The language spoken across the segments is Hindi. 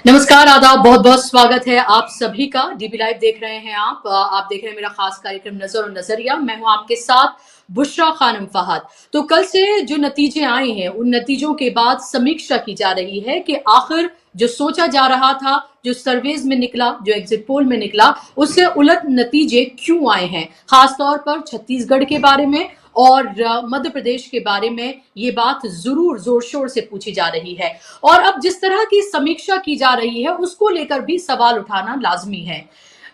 नमस्कार, आदाब, बहुत बहुत स्वागत है आप सभी का। डीबी लाइव देख रहे हैं आप देख रहे हैं मेरा खास कार्यक्रम नजर और नजरिया। मैं हूं आपके साथ बुशरा खानम फहद। तो कल से जो नतीजे आए हैं उन नतीजों के बाद समीक्षा की जा रही है कि आखिर जो सोचा जा रहा था, जो सर्वेज में निकला, जो एग्जिट पोल में निकला, उससे उलट नतीजे क्यों आए हैं। खासतौर पर छत्तीसगढ़ के बारे में और मध्य प्रदेश के बारे में ये बात जरूर जोर शोर से पूछी जा रही है। और अब जिस तरह की समीक्षा की जा रही है उसको लेकर भी सवाल उठाना लाजमी है।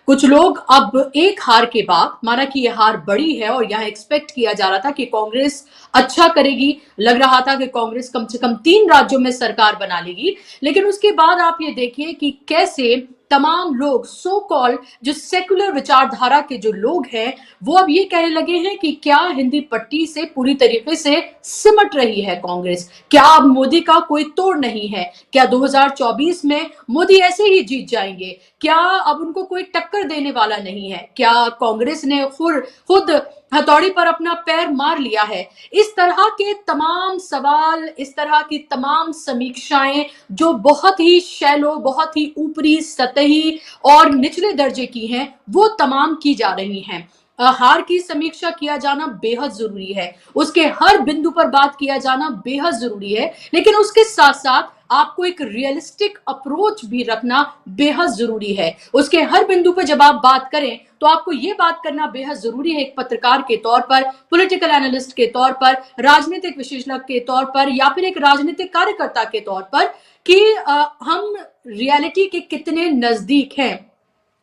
कुछ लोग अब एक हार के बाद, माना कि यह हार बड़ी है और यहां एक्सपेक्ट किया जा रहा था कि कांग्रेस अच्छा करेगी, लग रहा था कि कांग्रेस कम से कम 3 राज्यों में सरकार बना लेगी, लेकिन उसके बाद आप ये देखिए कि कैसे तमाम लोग, सो कॉल जो सेकुलर विचारधारा के जो लोग हैं, वो अब ये कहने लगे हैं कि क्या हिंदी पट्टी से पूरी तरीके से सिमट रही है कांग्रेस। क्या अब मोदी का कोई तोड़ नहीं है? क्या 2024 में मोदी ऐसे ही जीत जाएंगे? क्या अब उनको कोई टक्कर देने वाला नहीं है? क्या कांग्रेस ने खुद हथौड़ी पर अपना पैर मार लिया है? इस तरह के तमाम सवाल, इस तरह की तमाम समीक्षाएं जो बहुत ही शैलो, बहुत ही ऊपरी, सतही और निचले दर्जे की हैं, वो तमाम की जा रही हैं। हार की समीक्षा किया जाना बेहद जरूरी है, उसके हर बिंदु पर बात किया जाना बेहद जरूरी है, लेकिन उसके साथ साथ आपको एक रियलिस्टिक अप्रोच भी रखना बेहद जरूरी है। उसके हर बिंदु पर जब आप बात करें तो आपको यह बात करना बेहद जरूरी है, एक पत्रकार के तौर पर, पॉलिटिकल एनालिस्ट के तौर पर, राजनीतिक विशेषज्ञ के तौर पर, या फिर एक राजनीतिक कार्यकर्ता के तौर पर, कि हम रियलिटी के कितने नजदीक हैं।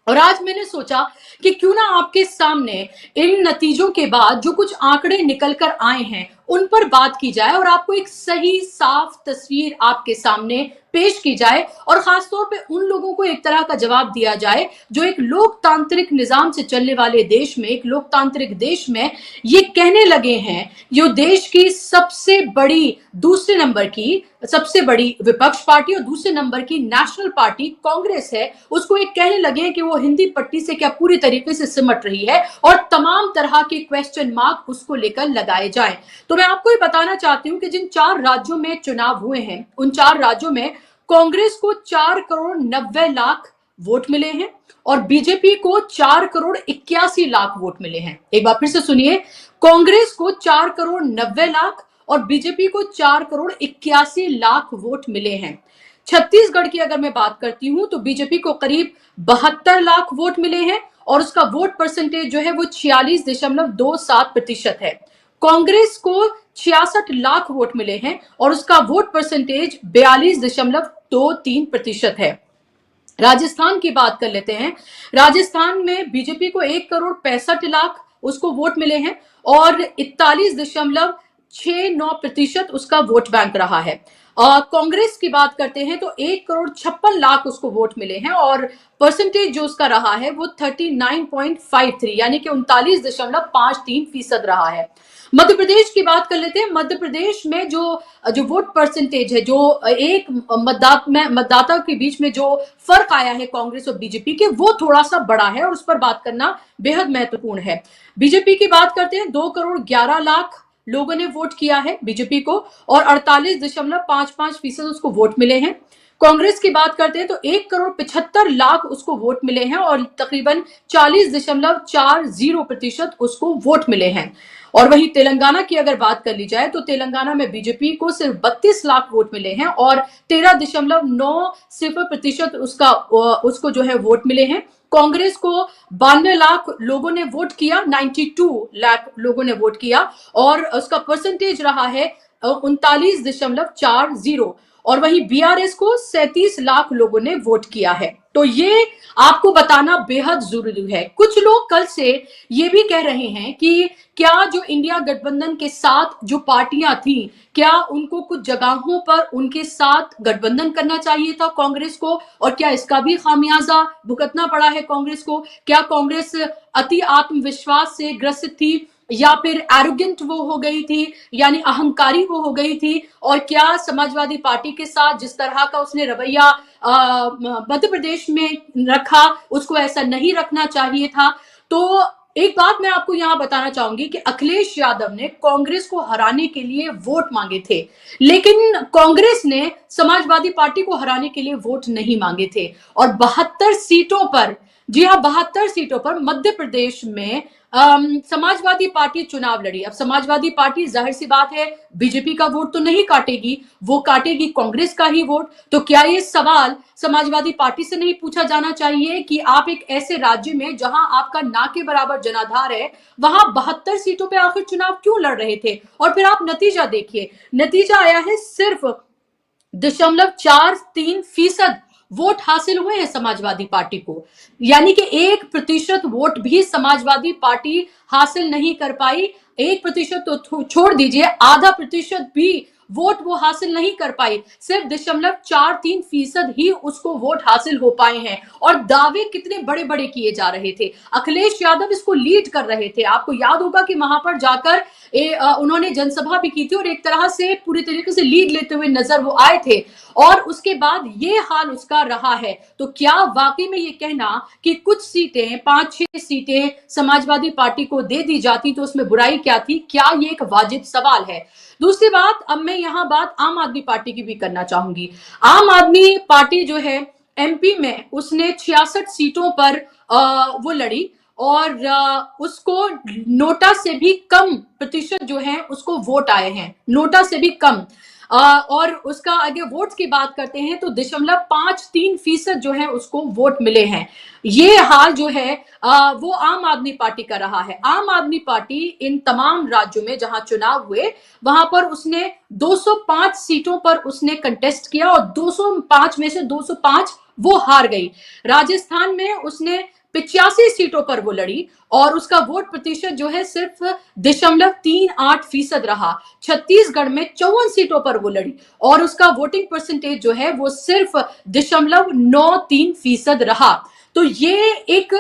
और आज मैंने सोचा कि क्यों ना आपके सामने इन नतीजों के बाद जो कुछ आंकड़े निकल कर आए हैं उन पर बात की जाए और आपको एक सही साफ तस्वीर आपके सामने पेश की जाए, और खासतौर पे उन लोगों को एक तरह का जवाब दिया जाए जो एक लोकतांत्रिक निजाम से चलने वाले देश में, एक लोकतांत्रिक देश में ये कहने लगे हैं, जो देश की सबसे बड़ी, दूसरे नंबर की सबसे बड़ी विपक्ष पार्टी और दूसरे नंबर की नेशनल पार्टी कांग्रेस है, उसको एक कहने लगे हैं कि वो हिंदी पट्टी से क्या पूरी तरीके से सिमट रही है, और तमाम तरह के क्वेश्चन मार्क उसको लेकर लगाए जाएं। तो मैं आपको ये बताना चाहती हूं कि जिन 4 राज्यों में चुनाव हुए हैं उन 4 राज्यों में कांग्रेस को 4 करोड़ 90 लाख वोट मिले हैं और बीजेपी को 4 करोड़ 81 लाख वोट मिले हैं। एक बार फिर से सुनिए, कांग्रेस को 4 करोड़ 90 लाख और बीजेपी को 4 करोड़ 81 लाख वोट मिले हैं। छत्तीसगढ़ की अगर मैं बात करती हूं तो बीजेपी को करीब 72 लाख वोट मिले हैं और उसका वोट परसेंटेज जो है वो 46.27% है। कांग्रेस को 66 लाख वोट मिले हैं और उसका वोट परसेंटेज 42.23% है। राजस्थान की बात कर लेते हैं। राजस्थान में बीजेपी को 1 करोड़ 65 लाख उसको वोट मिले हैं और 41.69% उसका वोट बैंक रहा है। कांग्रेस की बात करते हैं तो 1 करोड़ 56 लाख उसको वोट मिले हैं और परसेंटेज जो उसका रहा है वो 39.53 यानी कि 39.53% रहा है। मध्य प्रदेश की बात कर लेते हैं। मध्य प्रदेश में जो जो वोट परसेंटेज है, जो एक मतदाता के बीच में जो फर्क आया है कांग्रेस और बीजेपी के, वो थोड़ा सा बड़ा है और उस पर बात करना बेहद महत्वपूर्ण है। बीजेपी की बात करते हैं, 2 करोड़ 11 लाख लोगों ने वोट किया है बीजेपी को और 48.55% उसको वोट मिले हैं। कांग्रेस की बात करते हैं तो 1 करोड़ 75 लाख उसको वोट मिले हैं और तकरीबन 40.40% उसको वोट मिले हैं। और वहीं तेलंगाना की अगर बात कर ली जाए तो तेलंगाना में बीजेपी को सिर्फ 32 लाख वोट मिले हैं और 13.90% उसको जो है वोट मिले हैं। कांग्रेस को 92 लाख लोगों ने वोट किया, 92 लाख लोगों ने वोट किया और उसका परसेंटेज रहा है 39.40। और वहीं बीआरएस को 37 लाख लोगों ने वोट किया है। तो ये आपको बताना बेहद जरूरी है। कुछ लोग कल से ये भी कह रहे हैं कि क्या जो इंडिया गठबंधन के साथ जो पार्टियां थी, क्या उनको कुछ जगहों पर उनके साथ गठबंधन करना चाहिए था कांग्रेस को, और क्या इसका भी खामियाजा भुगतना पड़ा है कांग्रेस को? क्या कांग्रेस अति आत्मविश्वास से ग्रसित थी या फिर एरोगेंट वो हो गई थी, यानी अहंकारी वो हो गई थी? और क्या समाजवादी पार्टी के साथ जिस तरह का उसने रवैया मध्य प्रदेश में रखा उसको ऐसा नहीं रखना चाहिए था? तो एक बात मैं आपको यहां बताना चाहूंगी कि अखिलेश यादव ने कांग्रेस को हराने के लिए वोट मांगे थे, लेकिन कांग्रेस ने समाजवादी पार्टी को हराने के लिए वोट नहीं मांगे थे। और 72 सीटों पर, जी हाँ, 72 सीटों पर मध्य प्रदेश में समाजवादी पार्टी चुनाव लड़ी। अब समाजवादी पार्टी, जाहिर सी बात है, बीजेपी का वोट तो नहीं काटेगी, वो काटेगी कांग्रेस का ही वोट। तो क्या ये सवाल समाजवादी पार्टी से नहीं पूछा जाना चाहिए कि आप एक ऐसे राज्य में जहां आपका ना के बराबर जनाधार है, वहां 72 सीटों पे आखिर चुनाव क्यों लड़ रहे थे? और फिर आप नतीजा देखिए, नतीजा आया है सिर्फ 0.43% वोट हासिल हुए हैं समाजवादी पार्टी को। यानी कि 1% वोट भी समाजवादी पार्टी हासिल नहीं कर पाई। 1% तो छोड़ दीजिए, आधा प्रतिशत भी वोट वो हासिल नहीं कर पाई। सिर्फ 0.43% ही उसको वोट हासिल हो पाए हैं। और दावे कितने बड़े बड़े किए जा रहे थे, अखिलेश यादव इसको लीड कर रहे थे। आपको याद होगा कि वहां पर जाकर उन्होंने जनसभा भी की थी और एक तरह से पूरी तरीके से लीड लेते हुए नजर वो आए थे। और उसके बाद ये हाल उसका रहा है। तो क्या वाकई में ये कहना कि कुछ सीटें, 5-6 सीटें समाजवादी पार्टी को दे दी जाती तो उसमें बुराई क्या थी? क्या ये एक वाजिब सवाल है? दूसरी बात, अब मैं यहां बात आम आदमी पार्टी की भी करना चाहूंगी। आम आदमी पार्टी जो है एमपी में, उसने 66 सीटों पर वो लड़ी और उसको नोटा से भी कम प्रतिशत जो है उसको वोट आए हैं, नोटा से भी कम। और उसका आगे वोट्स की बात करते हैं तो 0.53% जो है उसको वोट मिले हैं। ये हाल जो है वो आम आदमी पार्टी का रहा है। आम आदमी पार्टी इन तमाम राज्यों में जहां चुनाव हुए, वहां पर उसने 205 सीटों पर उसने कंटेस्ट किया और 205 में से 205 वो हार गई। राजस्थान में उसने 85 सीटों पर वो लड़ी और उसका वोट प्रतिशत जो है सिर्फ 0.38% रहा। छत्तीसगढ़ में 54 सीटों पर वो लड़ी और उसका वोटिंग परसेंटेज जो है वो सिर्फ 0.93% रहा। तो ये एक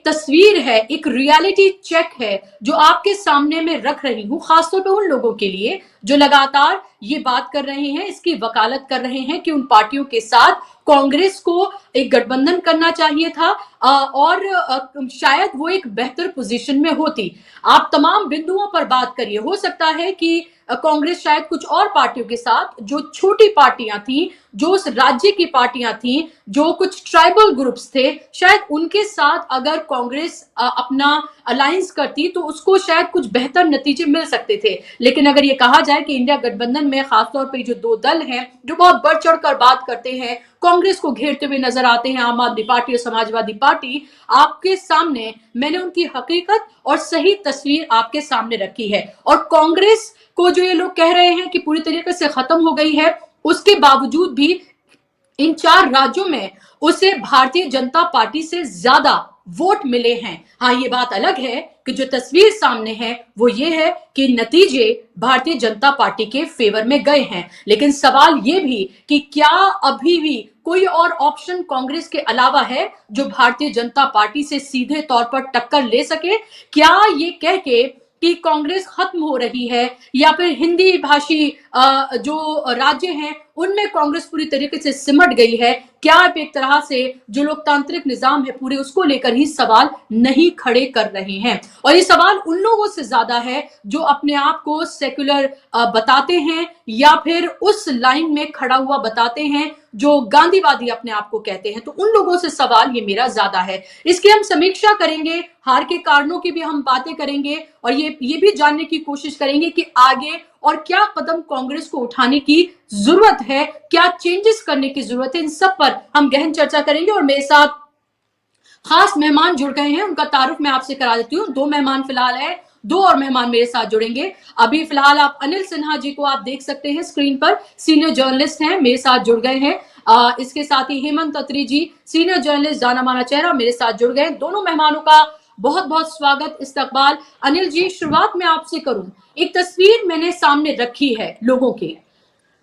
तस्वीर है, एक रियलिटी चेक है जो आपके सामने में रख रही हूं, खासतौर पे उन लोगों के लिए जो लगातार ये बात कर रहे हैं, इसकी वकालत कर रहे हैं कि उन पार्टियों के साथ कांग्रेस को एक गठबंधन करना चाहिए था और शायद वो एक बेहतर पोजीशन में होती। आप तमाम बिंदुओं पर बात करिए, हो सकता है कि कांग्रेस शायद कुछ और पार्टियों के साथ, जो छोटी पार्टियां थी, जो उस राज्य की पार्टियां थी, जो कुछ ट्राइबल ग्रुप्स थे, शायद उनके साथ अगर कांग्रेस अपना अलायंस करती तो उसको शायद कुछ बेहतर नतीजे मिल सकते थे। लेकिन अगर ये कहा जाए कि इंडिया गठबंधन में खासतौर पर जो दो दल हैं जो बहुत बढ़ चढ़ कर बात करते हैं, कांग्रेस को घेरते हुए नजर आते हैं, आम आदमी पार्टी और समाजवादी पार्टी, आपके सामने मैंने उनकी हकीकत और सही तस्वीर आपके सामने रखी है। और कांग्रेस को जो ये लोग कह रहे हैं कि पूरी तरीके से खत्म हो गई है, उसके बावजूद भी इन 4 राज्यों में उसे भारतीय जनता पार्टी से ज्यादा वोट मिले हैं। हाँ, ये बात अलग है कि जो तस्वीर सामने है वो ये है कि नतीजे भारतीय जनता पार्टी के फेवर में गए हैं। लेकिन सवाल ये भी कि क्या अभी भी कोई और ऑप्शन कांग्रेस के अलावा है जो भारतीय जनता पार्टी से सीधे तौर पर टक्कर ले सके? क्या ये कह के कि कांग्रेस खत्म हो रही है या फिर हिंदी भाषी जो राज्य हैं उनमें कांग्रेस पूरी तरीके से सिमट गई है, क्या आप एक तरह से जो लोकतांत्रिक निजाम है पूरे उसको लेकर ही सवाल नहीं खड़े कर रहे हैं? और ये सवाल उन लोगों से ज्यादा है जो अपने आप को सेक्युलर बताते हैं या फिर उस लाइन में खड़ा हुआ बताते हैं जो गांधीवादी अपने आप को कहते हैं। तो उन लोगों से सवाल ये मेरा ज्यादा है। इसकी हम समीक्षा करेंगे, हार के कारणों की भी हम बातें करेंगे और ये भी जानने की कोशिश करेंगे कि आगे और क्या कदम कांग्रेस को उठाने की जरूरत है, क्या चेंजेस करने की जरूरत है, इन सब पर हम गहन चर्चा करेंगे। और मेरे साथ खास मेहमान जुड़ गए हैं, उनका तारुफ मैं आपसे करा देती हूँ। 2 मेहमान फिलहाल है, 2 और मेहमान मेरे साथ जुड़ेंगे। अभी फिलहाल आप अनिल सिन्हा जी को आप देख सकते हैं स्क्रीन पर, सीनियर जर्नलिस्ट हैं, मेरे साथ जुड़ गए हैं। इसके साथ ही हेमंत अत्री जी, सीनियर जर्नलिस्ट, जाना माना चेहरा, मेरे साथ जुड़ गए। दोनों मेहमानों का बहुत बहुत स्वागत, इस्तकबाल। अनिल जी, शुरुआत में आपसे करूं, एक तस्वीर मैंने सामने रखी है लोगों के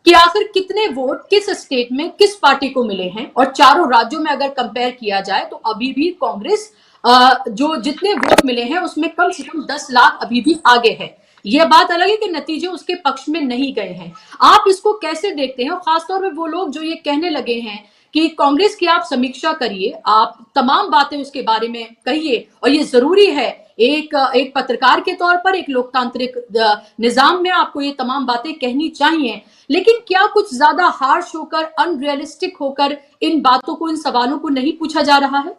कि आखिर कितने वोट किस स्टेट में किस पार्टी को मिले हैं। और चारों राज्यों में अगर कंपेयर किया जाए तो अभी भी कांग्रेस जो जितने वोट मिले हैं उसमें कम से कम 10 लाख अभी भी आगे है। यह बात अलग है कि नतीजे उसके पक्ष में नहीं गए हैं। आप इसको कैसे देखते हैं? और खासतौर पर वो लोग जो ये कहने लगे हैं कि कांग्रेस की आप समीक्षा करिए, आप तमाम बातें उसके बारे में कहिए और ये जरूरी है एक पत्रकार के तौर पर, एक लोकतांत्रिक निजाम में आपको ये तमाम बातें कहनी चाहिए, लेकिन क्या कुछ ज्यादा हार्श होकर, अनरियलिस्टिक होकर इन बातों को, इन सवालों को नहीं पूछा जा रहा है?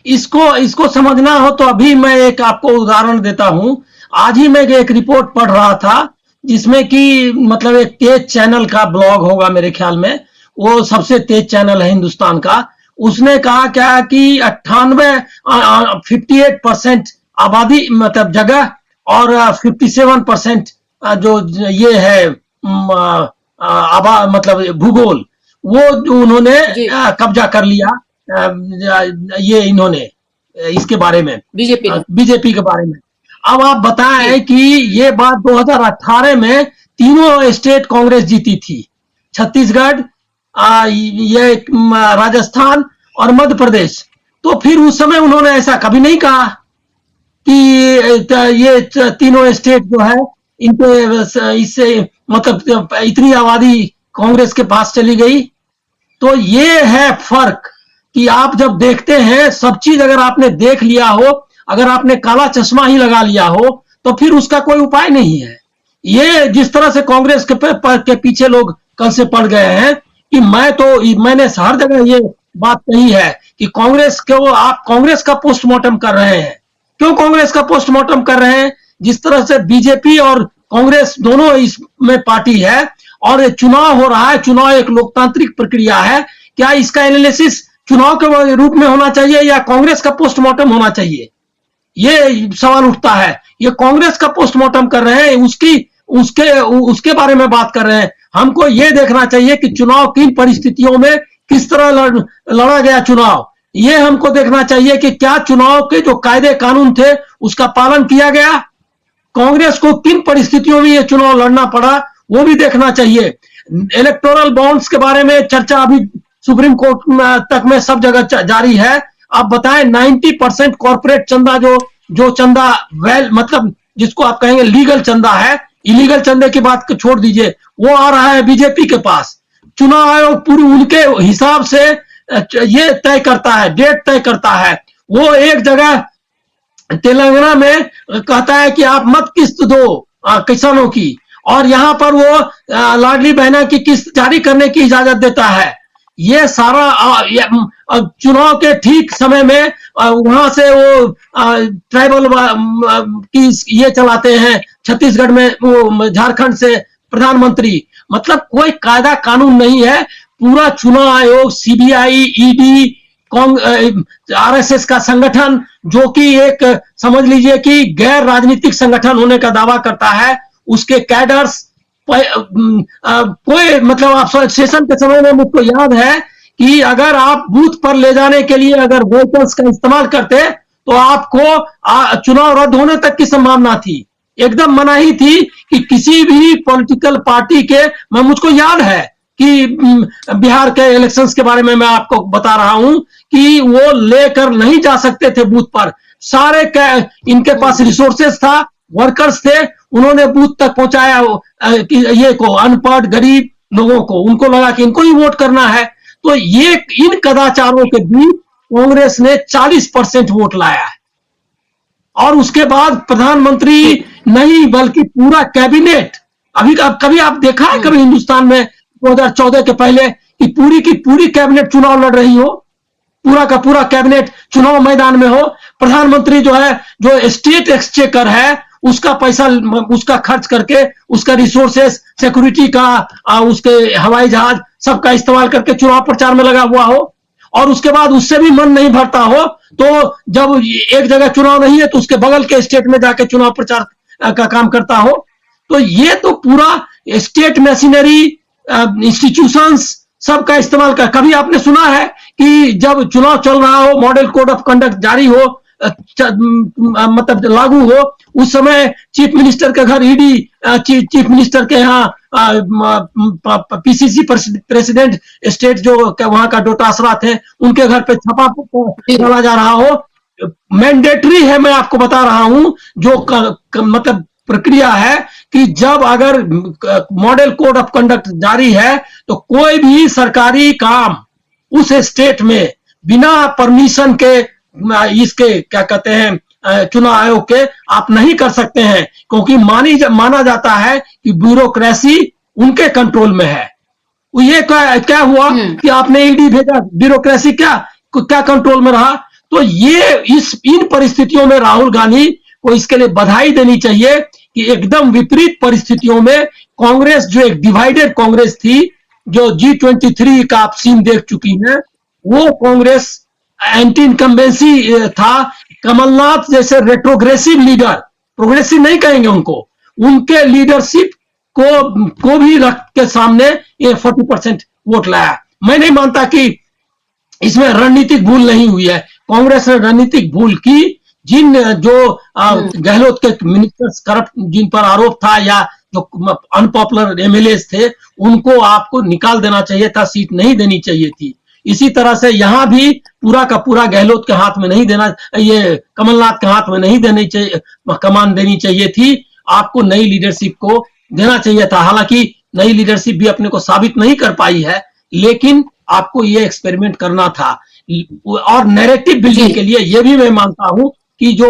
इसको समझना हो तो अभी मैं एक आपको उदाहरण देता हूं। आज ही मैं एक रिपोर्ट पढ़ रहा था जिसमें कि मतलब एक तेज चैनल का ब्लॉग होगा मेरे ख्याल में, वो सबसे तेज चैनल है हिंदुस्तान का। उसने कहा क्या कि 58% आबादी मतलब जगह और 57% जो ये है मतलब भूगोल, वो जो उन्होंने कब्जा कर लिया। ये इन्होंने इसके बारे में बीजेपी के बारे में। अब आप बताएं कि ये बात 2018 में तीनों स्टेट कांग्रेस जीती थी, छत्तीसगढ़, ये राजस्थान और मध्य प्रदेश। तो फिर उस समय उन्होंने ऐसा कभी नहीं कहा कि ये तीनों स्टेट जो है इनके इससे मतलब इतनी आबादी कांग्रेस के पास चली गई। तो ये है फर्क कि आप जब देखते हैं सब चीज, अगर आपने देख लिया हो, अगर आपने काला चश्मा ही लगा लिया हो, तो फिर उसका कोई उपाय नहीं है। ये जिस तरह से कांग्रेस के पीछे लोग कल से पड़ गए हैं कि मैंने हर जगह ये बात कही है कि कांग्रेस को आप कांग्रेस का पोस्टमार्टम कर रहे हैं। क्यों कांग्रेस का पोस्टमार्टम कर रहे हैं? जिस तरह से बीजेपी और कांग्रेस दोनों इसमें पार्टी है और चुनाव हो रहा है, चुनाव एक लोकतांत्रिक प्रक्रिया है, क्या इसका एनालिसिस चुनाव के रूप में होना चाहिए या कांग्रेस का पोस्टमार्टम होना चाहिए? ये सवाल उठता है। ये कांग्रेस का पोस्टमार्टम कर रहे हैं, उसके बारे में बात कर रहे हैं। हमको ये देखना चाहिए कि चुनाव किन परिस्थितियों में किस तरह लड़ा गया चुनाव। ये हमको देखना चाहिए कि क्या चुनाव के जो कायदे कानून थे उसका पालन किया गया। कांग्रेस को किन परिस्थितियों में ये चुनाव लड़ना पड़ा वो भी देखना चाहिए। इलेक्टोरल बॉन्ड्स के बारे में चर्चा अभी सुप्रीम कोर्ट तक में सब जगह जारी है। आप बताएं 90% कॉर्पोरेट चंदा जो चंदा मतलब जिसको आप कहेंगे लीगल चंदा है, इलीगल चंदे की बात छोड़ दीजिए, वो आ रहा है बीजेपी के पास। चुनाव आयोग पूरी उनके हिसाब से ये तय करता है, डेट तय करता है। वो एक जगह तेलंगाना में कहता है कि आप मत किस्त दो किसानों की, और यहां पर वो लाडली बहना की किस्त जारी करने की इजाजत देता है। ये सारा चुनाव के ठीक समय में वहां से वो ट्राइबल की ये चलाते हैं, छत्तीसगढ़ में वो झारखंड से प्रधानमंत्री। मतलब कोई कायदा कानून नहीं है। पूरा चुनाव आयोग, सीबीआई, ईडी, आरएसएस का संगठन, जो कि एक समझ लीजिए कि गैर राजनीतिक संगठन होने का दावा करता है, उसके कैडर्स कोई मतलब आप सेशन के समय में मुझको याद है कि अगर आप बूथ पर ले जाने के लिए अगर व्हीकल्स का इस्तेमाल करते तो आपको चुनाव रद्द होने तक की संभावना थी। एकदम मनाही थी कि किसी भी पॉलिटिकल पार्टी के, मुझको याद है कि बिहार के इलेक्शंस के बारे में मैं आपको बता रहा हूं कि वो लेकर नहीं जा सकते थे बूथ पर। सारे इनके पास रिसोर्सेस था, वर्कर्स थे, उन्होंने बूथ तक पहुंचाया कि ये को अनपढ़ गरीब लोगों को, उनको लगा कि इनको ही वोट करना है। तो ये इन कदाचारों के बीच कांग्रेस ने 40% वोट लाया है। और उसके बाद प्रधानमंत्री नहीं बल्कि पूरा कैबिनेट, अभी कभी आप देखा है कभी हिंदुस्तान में 2014 के पहले कि पूरी की पूरी कैबिनेट चुनाव लड़ रही हो, पूरा का पूरा कैबिनेट चुनाव मैदान में हो। प्रधानमंत्री जो है, जो स्टेट एक्सचेकर है, उसका पैसा उसका खर्च करके, उसका रिसोर्सेस, सिक्योरिटी का, उसके हवाई जहाज सबका इस्तेमाल करके चुनाव प्रचार में लगा हुआ हो, और उसके बाद उससे भी मन नहीं भरता हो तो जब एक जगह चुनाव नहीं है तो उसके बगल के स्टेट में जाके चुनाव प्रचार का काम करता हो। तो ये तो पूरा स्टेट मशीनरी, इंस्टीट्यूशंस सबका इस्तेमाल कर। कभी आपने सुना है कि जब चुनाव चल रहा हो, मॉडल कोड ऑफ कंडक्ट जारी हो, मतलब लागू हो, उस समय चीफ मिनिस्टर के घर ईडी, चीफ मिनिस्टर के यहाँ पीसीसी प्रेसिडेंट स्टेट जो वहां का डोटासरा थे, उनके घर पे छापा डाला जा रहा हो। मैंडेटरी है, मैं आपको बता रहा हूं, जो मतलब प्रक्रिया है कि जब अगर मॉडल कोड ऑफ कंडक्ट जारी है तो कोई भी सरकारी काम उस स्टेट में बिना परमिशन के, इसके क्या कहते हैं, चुनाव आयोग के आप नहीं कर सकते हैं, क्योंकि माना जाता है कि ब्यूरोक्रेसी उनके कंट्रोल में है। ये क्या हुआ कि आपने ईडी भेजा, ब्यूरोक्रेसी क्या कंट्रोल में रहा। तो ये इन परिस्थितियों में राहुल गांधी को इसके लिए बधाई देनी चाहिए कि एकदम विपरीत परिस्थितियों में कांग्रेस, जो एक डिवाइडेड कांग्रेस थी, जो G23 का आप सीन देख चुकी है, वो कांग्रेस एंटी इनकम्बेंसी था। कमलनाथ जैसे रेट्रोग्रेसिव लीडर, प्रोग्रेसिव नहीं कहेंगे उनको, उनके लीडरशिप को भी रख के सामने ये 40% वोट लाया। मैं नहीं मानता कि इसमें रणनीतिक भूल नहीं हुई है। कांग्रेस ने रणनीतिक भूल की। जो गहलोत के मिनिस्टर्स करप्ट, जिन पर आरोप था, या जो अनपॉपुलर एमएलए थे, उनको आपको निकाल देना चाहिए था, सीट नहीं देनी चाहिए थी। इसी तरह से यहां भी पूरा का पूरा गहलोत के हाथ में नहीं देना, ये कमलनाथ के हाथ में नहीं देनी चाहिए, कमान देनी चाहिए थी। आपको नई लीडरशिप को देना चाहिए था। हालांकि नई लीडरशिप भी अपने को साबित नहीं कर पाई है, लेकिन आपको ये एक्सपेरिमेंट करना था। और नैरेटिव बिल्डिंग के लिए ये भी मैं मानता हूं कि जो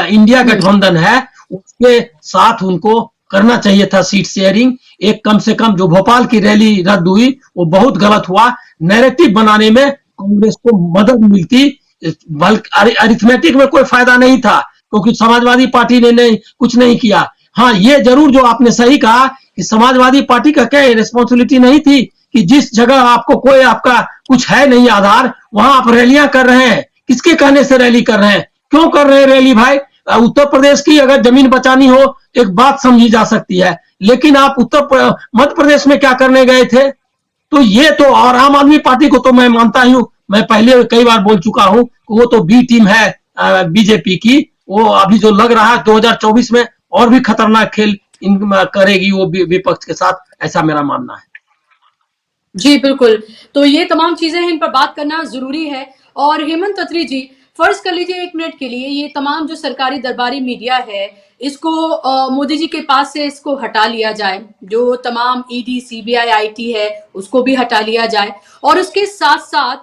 इंडिया गठबंधन है उसके साथ उनको करना चाहिए था सीट शेयरिंग। एक कम से कम जो भोपाल की रैली रद्द हुई वो बहुत गलत हुआ। नैरेटिव बनाने में कांग्रेस को मदद मिलती, बल्कि अरिथमेटिक में कोई फायदा नहीं था, क्योंकि समाजवादी पार्टी ने कुछ नहीं किया। हाँ, ये जरूर जो आपने सही कहा कि समाजवादी पार्टी का क्या रिस्पॉन्सिबिलिटी नहीं थी कि जिस जगह आपको कोई आपका कुछ है नहीं आधार, वहां आप रैलियां कर रहे हैं। किसके कहने से रैली कर रहे हैं? क्यों कर रहे हैं रैली भाई? उत्तर प्रदेश की अगर जमीन बचानी हो एक बात समझी जा सकती है, लेकिन आप मध्य प्रदेश में क्या करने गए थे? तो ये तो, और आम आदमी पार्टी को तो मैं मानता ही हूं, मैं पहले कई बार बोल चुका हूं, वो तो बी टीम है बीजेपी की। वो अभी जो लग रहा है 2024 में और भी खतरनाक खेल करेगी वो विपक्ष के साथ, ऐसा मेरा मानना है। जी बिल्कुल, तो ये तमाम चीजें हैं, इन पर बात करना जरूरी है। और हेमंत अत्री जी, फर्ज कर लीजिए एक मिनट के लिए, ये तमाम जो सरकारी दरबारी मीडिया है, इसको मोदी जी के पास से इसको हटा लिया जाए, जो तमाम ईडी, सीबीआई, आईटी है उसको भी हटा लिया जाए, और उसके साथ साथ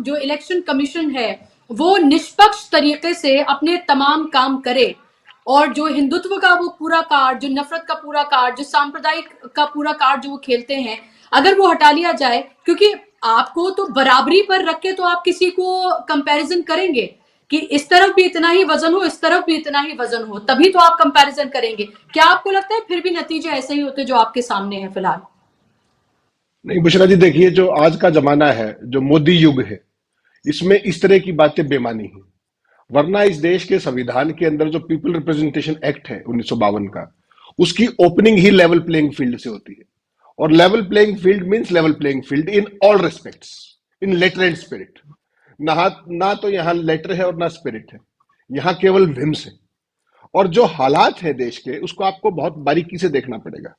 जो इलेक्शन कमीशन है वो निष्पक्ष तरीके से अपने तमाम काम करे, और जो हिंदुत्व का वो पूरा कार्ड, जो नफरत का पूरा कार्ड, जो सांप्रदायिक का पूरा कार्ड जो वो खेलते हैं, अगर वो हटा लिया जाए, क्योंकि आपको तो बराबरी पर रख के तो आप किसी को कंपैरिजन करेंगे कि इस तरफ भी इतना ही वजन हो, इस तरफ भी इतना ही वजन हो, तभी तो आप कंपैरिजन करेंगे। क्या आपको लगता है फिर भी नतीजे ऐसे ही होते जो आपके सामने है फिलहाल? नहीं बुशरा जी, देखिए जो आज का जमाना है, जो मोदी युग है, इसमें इस तरह की बातें बेमानी है। वरना इस देश के संविधान के अंदर जो पीपल रिप्रेजेंटेशन एक्ट है 1952 का, उसकी ओपनिंग ही लेवल प्लेइंग फील्ड से होती है। और level playing field means level playing field in all respects, in letter and spirit. ना तो यहां लेटर है और ना स्पिरिट है, यहां केवल विम्स है। और जो हालात है देश के, उसको आपको बहुत बारीकी से देखना पड़ेगा।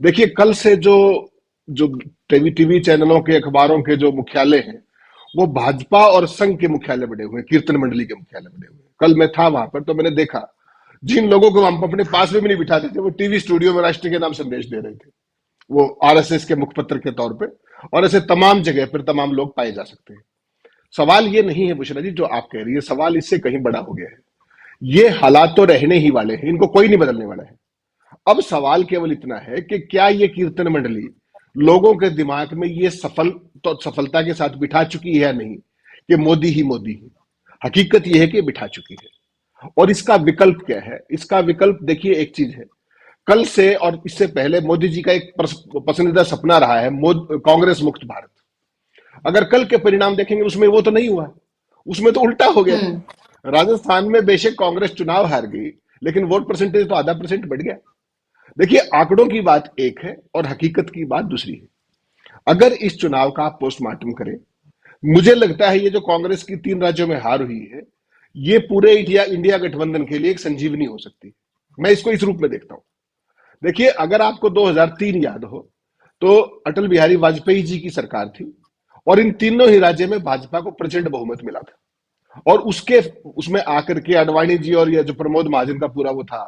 देखिए, कल से जो टीवी चैनलों के, अखबारों के जो मुख्यालय हैं, वो भाजपा और संघ के मुख्यालय बने हुए, कीर्तन मंडली के मुख्यालय बने हुए। कल मैं था वहां पर, तो मैंने देखा जिन लोगों को हम अपने पास में भी नहीं बिठाते थे, वो टीवी स्टूडियो में राष्ट्र के नाम संदेश दे रहे थे, वो आरएसएस के मुखपत्र के तौर पे। और ऐसे तमाम जगह पर तमाम लोग पाए जा सकते हैं। सवाल ये नहीं है बुशरा जी जो आप कह रही है, सवाल इससे कहीं बड़ा हो गया है। ये हालात तो रहने ही वाले हैं, इनको कोई नहीं बदलने वाला है। अब सवाल केवल इतना है कि क्या ये कीर्तन मंडली लोगों के दिमाग में ये सफलता के साथ बिठा चुकी है या नहीं कि मोदी ही मोदी है। हकीकत यह है कि बिठा चुकी है। और इसका विकल्प क्या है? इसका विकल्प देखिए, एक चीज है, कल से और इससे पहले मोदी जी का एक पसंदीदा सपना रहा है कांग्रेस मुक्त भारत। अगर कल के परिणाम देखेंगे, उसमें वो तो नहीं हुआ, उसमें तो उल्टा हो गया। राजस्थान में बेशक कांग्रेस चुनाव हार गई, लेकिन वोट परसेंटेज तो आधा % बढ़ गया। देखिए, आंकड़ों की बात एक है और हकीकत की बात दूसरी है। अगर इस चुनाव का आप पोस्टमार्टम करें, मुझे लगता है ये जो कांग्रेस की 3 राज्यों में हार हुई है, ये पूरे इंडिया गठबंधन के लिए एक संजीवनी हो सकती है। मैं इसको इस रूप में देखता हूं। देखिए, अगर आपको 2003 याद हो तो अटल बिहारी वाजपेयी जी की सरकार थी और इन तीनों ही राज्यों में भाजपा को प्रचंड बहुमत मिला था। और उसमें आकर के आडवाणी जी और ये जो प्रमोद महाजन का पूरा वो था,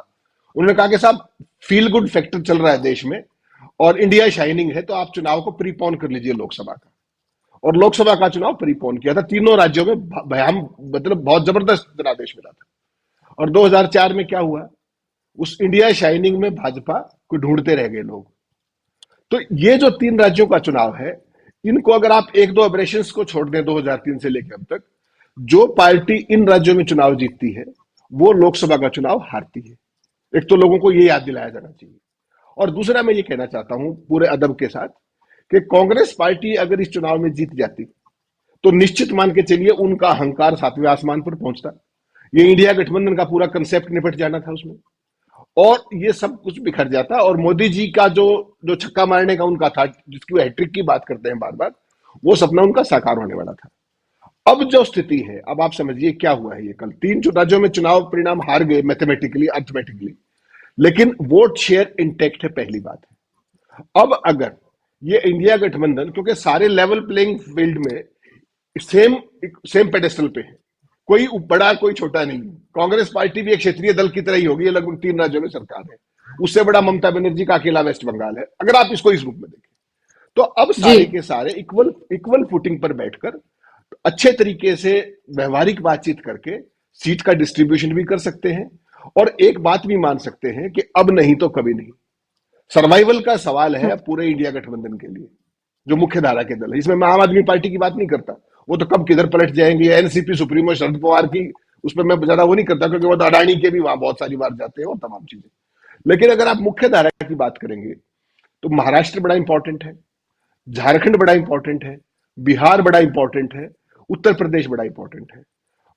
उन्होंने कहा कि साहब फील गुड फैक्टर चल रहा है देश में और इंडिया शाइनिंग है, तो आप चुनाव को प्रीपोन कर लीजिए लोकसभा का। और लोकसभा का चुनाव प्रीपोन किया था। तीनों राज्यों में भयाम मतलब बहुत जबरदस्त जनादेश मिला था। और 2004 में क्या हुआ, उस इंडिया शाइनिंग में भाजपा को ढूंढते रह गए लोग। तो ये जो 3 राज्यों का चुनाव है, इनको अगर आप एक दो एब्रेशंस को छोड़ दें 2003 से लेकर अब तक, जो पार्टी इन राज्यों में चुनाव जीतती है वो लोकसभा का चुनाव हारती है। एक तो लोगों को ये याद दिलाया जाना चाहिए। और दूसरा मैं ये कहना चाहता हूं पूरे अदब के साथ कि कांग्रेस पार्टी अगर इस चुनाव में जीत जाती तो निश्चित मान के चलिए उनका अहंकार 7वें आसमान पर पहुंचता। ये इंडिया गठबंधन का पूरा कंसेप्ट निपट जाना था उसमें, और ये सब कुछ बिखर जाता। और मोदी जी का जो जो छक्का मारने का उनका था, जिसकी हैट्रिक की बात करते हैं बार बार, वो सपना उनका साकार होने वाला था। अब जो स्थिति है, अब आप समझिए क्या हुआ है। ये कल 3 राज्यों में चुनाव परिणाम हार गए मैथमेटिकली, अर्थमेटिकली, लेकिन वोट शेयर इंटैक्ट है, पहली बात है। अब अगर ये इंडिया गठबंधन, क्योंकि सारे लेवल प्लेइंग फील्ड में सेम पेडेस्टल पे है, कोई बड़ा कोई छोटा नहीं। कांग्रेस पार्टी भी एक क्षेत्रीय दल की तरह ही होगी, लगभग 3 राज्यों में सरकार है, उससे बड़ा ममता बनर्जी का अकेला वेस्ट बंगाल है, अगर आप इसको इस रूप में देखें। तो अब सारे के सारे इक्वल फुटिंग पर बैठकर अच्छे तरीके से व्यवहारिक बातचीत करके सीट का डिस्ट्रीब्यूशन भी कर सकते हैं, और एक बात भी मान सकते हैं कि अब नहीं तो कभी नहीं। सर्वाइवल का सवाल है पूरे इंडिया गठबंधन के लिए, जो मुख्य धारा के दल है। इसमें मैं आम आदमी पार्टी की बात नहीं करता, वो तो कब किधर पलट जाएंगे, एनसीपी सुप्रीमो शरद पवार की, उसमें मैं ज्यादा वो नहीं करता, क्योंकि वो तो अडानी के भी वहां बहुत सारी बार जाते हैं और तमाम चीजें। लेकिन अगर आप मुख्य धारा की बात करेंगे तो महाराष्ट्र बड़ा इंपॉर्टेंट है, झारखंड बड़ा इंपॉर्टेंट है, बिहार बड़ा इंपॉर्टेंट है, उत्तर प्रदेश बड़ा इंपॉर्टेंट है।